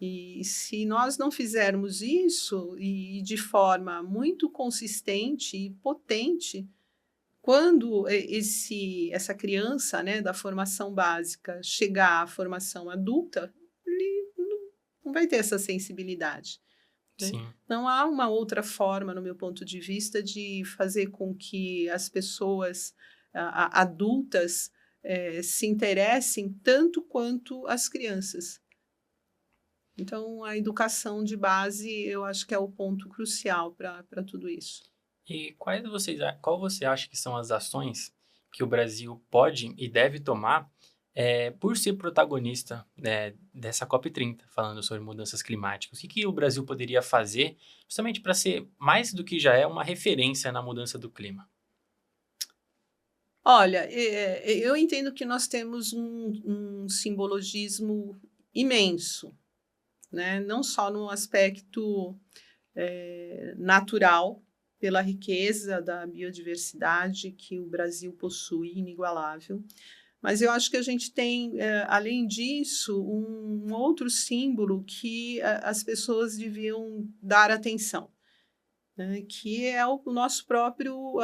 E se nós não fizermos isso, e de forma muito consistente e potente, quando essa criança, né, da formação básica chegar à formação adulta, ele não vai ter essa sensibilidade. Né? Não há uma outra forma, no meu ponto de vista, de fazer com que as pessoas adultas se interessem tanto quanto as crianças. Então, a educação de base, eu acho que é o ponto crucial para tudo isso. E qual você acha que são as ações que o Brasil pode e deve tomar por ser protagonista dessa COP30, falando sobre mudanças climáticas? O que o Brasil poderia fazer justamente para ser, mais do que já é, uma referência na mudança do clima? Olha, eu entendo que nós temos um simbologismo imenso, né? Não só no aspecto natural, pela riqueza da biodiversidade que o Brasil possui, inigualável, mas eu acho que a gente tem, além disso, um outro símbolo que as pessoas deviam dar atenção, né? Que é o nosso próprio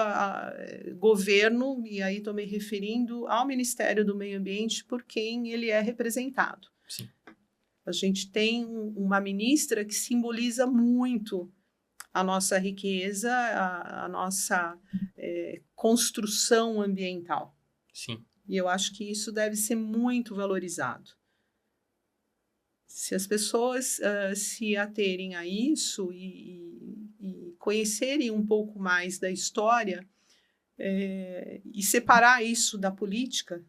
governo, e aí estou me referindo ao Ministério do Meio Ambiente, por quem ele é representado. Sim. A gente tem uma ministra que simboliza muito a nossa riqueza, a nossa construção ambiental. Sim. E eu acho que isso deve ser muito valorizado. Se as pessoas se aterem a isso e conhecerem um pouco mais da história e separar isso da política,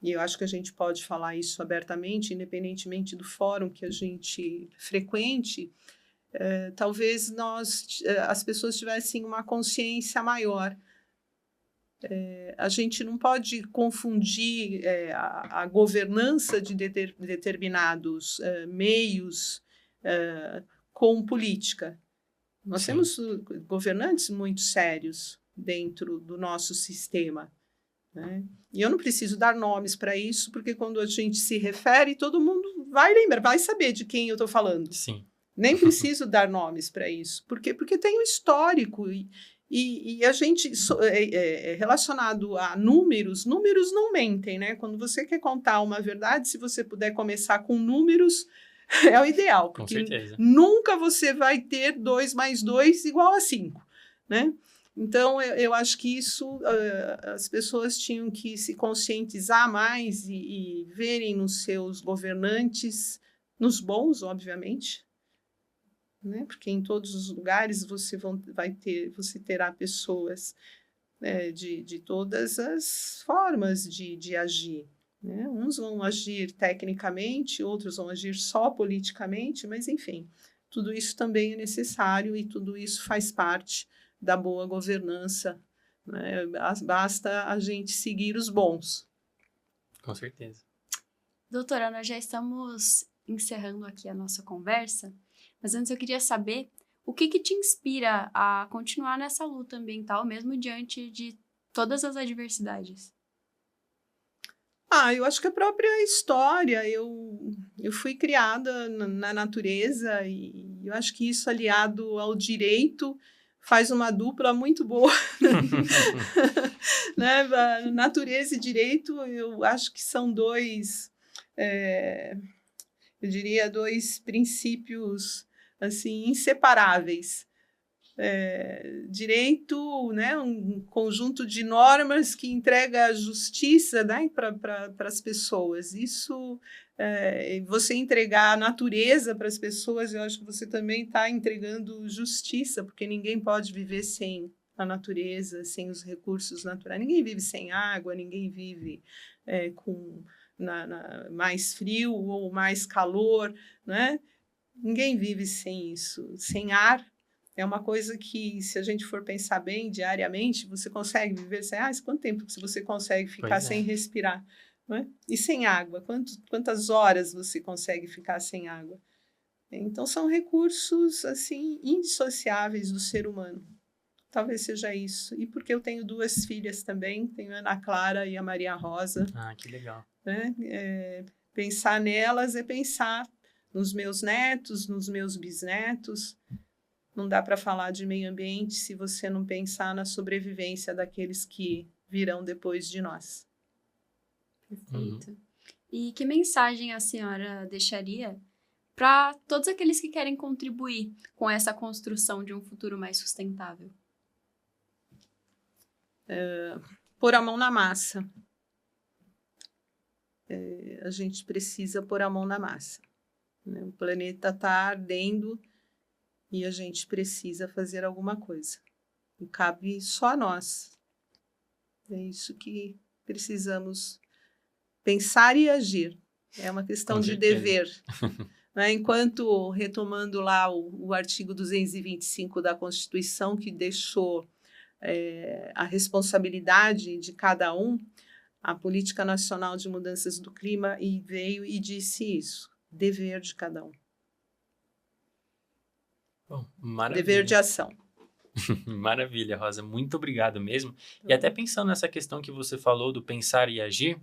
e eu acho que a gente pode falar isso abertamente, independentemente do fórum que a gente frequente, talvez as pessoas tivessem uma consciência maior. A gente não pode confundir a governança de determinados meios com política. Nós temos governantes muito sérios dentro do nosso sistema, né? E eu não preciso dar nomes para isso, porque quando a gente se refere, todo mundo vai lembrar, vai saber de quem eu estou falando. Sim. Nem preciso dar nomes para isso. Por quê? Porque tem um histórico. E a gente, relacionado a números não mentem, né? Quando você quer contar uma verdade, se você puder começar com números, é o ideal. Porque com certeza. Nunca você vai ter 2 mais 2 igual a 5, né? Então, eu acho que isso, as pessoas tinham que se conscientizar mais e verem nos seus governantes, nos bons, obviamente, né? Porque em todos os lugares você terá pessoas de todas as formas de agir. Né? Uns vão agir tecnicamente, outros vão agir só politicamente, mas, enfim, tudo isso também é necessário e tudo isso faz parte da boa governança. Né? Basta a gente seguir os bons. Com certeza. Doutora, nós já estamos encerrando aqui a nossa conversa, mas antes eu queria saber o que te inspira a continuar nessa luta ambiental, mesmo diante de todas as adversidades? Eu acho que a própria história. Eu fui criada na natureza e eu acho que isso, aliado ao direito, faz uma dupla muito boa. Né? Natureza e direito, eu acho que são dois, eu diria, dois princípios assim, inseparáveis. direito, né, um conjunto de normas que entrega a justiça, né, para as pessoas. Isso, você entregar a natureza para as pessoas, eu acho que você também está entregando justiça, porque ninguém pode viver sem a natureza, sem os recursos naturais. Ninguém vive sem água, ninguém vive com mais frio ou mais calor, né? Ninguém vive sem isso. Sem ar, é uma coisa que, se a gente for pensar bem diariamente, você consegue viver sem ar? Quanto tempo você consegue ficar sem respirar? Não é? E sem água? Quantas horas você consegue ficar sem água? Então, são recursos assim indissociáveis do ser humano. Talvez seja isso. E porque eu tenho 2 filhas também, tenho a Ana Clara e a Maria Rosa. Ah, que legal. Né? Pensar nelas é pensar nos meus netos, nos meus bisnetos. Não dá para falar de meio ambiente se você não pensar na sobrevivência daqueles que virão depois de nós. Perfeito. E que mensagem a senhora deixaria para todos aqueles que querem contribuir com essa construção de um futuro mais sustentável? Pôr a mão na massa. A gente precisa pôr a mão na massa. Né? O planeta está ardendo e a gente precisa fazer alguma coisa. E cabe só a nós. É isso que precisamos pensar e agir. É uma questão de dever. Né? Enquanto, retomando lá o artigo 225 da Constituição, que deixou a responsabilidade de cada um, a Política Nacional de Mudanças do Clima veio e disse isso, dever de cada um. Bom, maravilha. Dever de ação. Maravilha, Rosa, muito obrigado mesmo. E até pensando nessa questão que você falou do pensar e agir,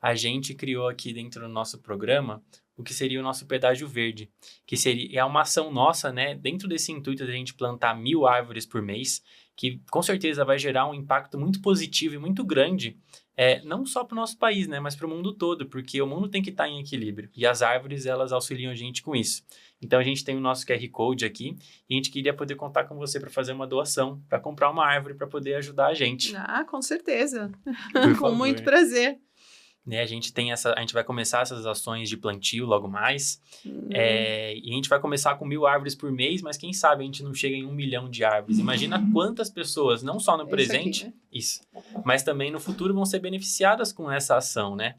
a gente criou aqui dentro do nosso programa o que seria o nosso pedágio verde, que é uma ação nossa, né, dentro desse intuito de a gente plantar 1.000 árvores por mês, que com certeza vai gerar um impacto muito positivo e muito grande, não só para o nosso país, né, mas para o mundo todo, porque o mundo tem que estar em equilíbrio, e as árvores, elas auxiliam a gente com isso. Então, a gente tem o nosso QR Code aqui, e a gente queria poder contar com você para fazer uma doação, para comprar uma árvore, para poder ajudar a gente. Ah, com certeza. Com favor. Muito prazer. Né, a gente vai começar essas ações de plantio logo mais, e a gente vai começar com 1.000 árvores por mês, mas quem sabe a gente não chega em 1 milhão de árvores. Imagina quantas pessoas, não só no presente, mas também no futuro vão ser beneficiadas com essa ação, né?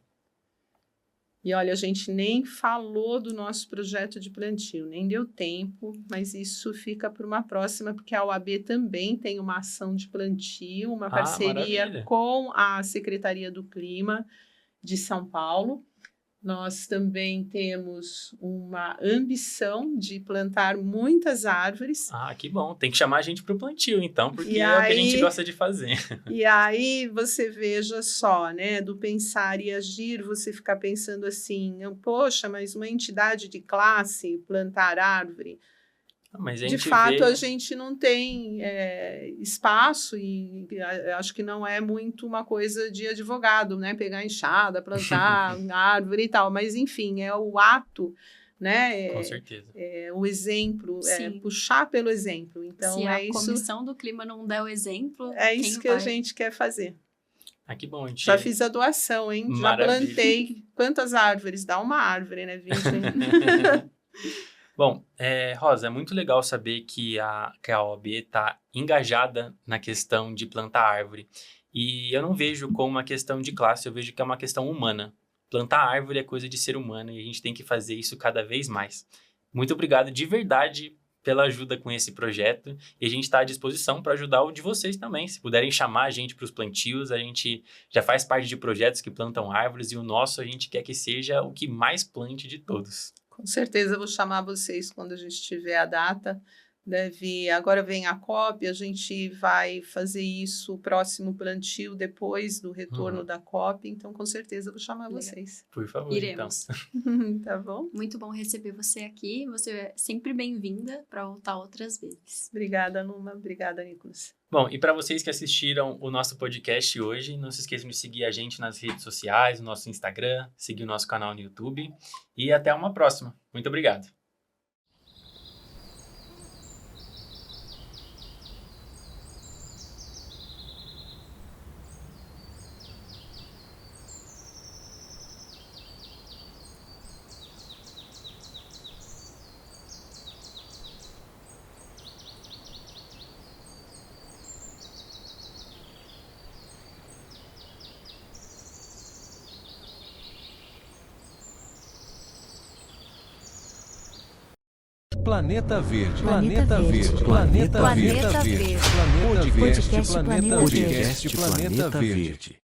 E olha, a gente nem falou do nosso projeto de plantio, nem deu tempo, mas isso fica para uma próxima, porque a OAB também tem uma ação de plantio, uma parceria maravilha. Com a Secretaria do Clima de São Paulo. Nós também temos uma ambição de plantar muitas árvores. Ah, que bom. Tem que chamar a gente para o plantio, então, porque é o que a gente gosta de fazer. E aí você veja só, né, do pensar e agir, você ficar pensando assim, poxa, mas uma entidade de classe plantar árvore. Mas de fato, a gente não tem espaço e acho que não é muito uma coisa de advogado, né? Pegar enxada, plantar árvore e tal. Mas, enfim, é o ato, né? Com certeza. O exemplo, puxar pelo exemplo. Então, se a Comissão do Clima não der o exemplo, é isso que a gente quer fazer. Ah, que bom. Já fiz a doação, hein? Maravilha. Já plantei. Quantas árvores? Dá uma árvore, né? 20. Bom, Rosa, é muito legal saber que a OAB está engajada na questão de plantar árvore. E eu não vejo como uma questão de classe, eu vejo que é uma questão humana. Plantar árvore é coisa de ser humano e a gente tem que fazer isso cada vez mais. Muito obrigado de verdade pela ajuda com esse projeto. E a gente está à disposição para ajudar o de vocês também. Se puderem chamar a gente para os plantios, a gente já faz parte de projetos que plantam árvores e o nosso a gente quer que seja o que mais plante de todos. Com certeza eu vou chamar vocês quando a gente tiver a data. Agora vem a COP, a gente vai fazer isso, o próximo plantio, depois do retorno da COP. Então, com certeza, eu vou chamar vocês. Por favor, iremos. Então. Tá bom? Muito bom receber você aqui. Você é sempre bem-vinda para voltar outras vezes. Obrigada, Numa. Obrigada, Nicolas. Bom, e para vocês que assistiram o nosso podcast hoje, não se esqueçam de seguir a gente nas redes sociais, no nosso Instagram, seguir o nosso canal no YouTube. E até uma próxima. Muito obrigado. Planeta Verde. Planeta Verde. Planeta Verde. Planeta Verde. Planeta Verde. Podcast Planeta Planeta Verde. Verde. Planeta Verde.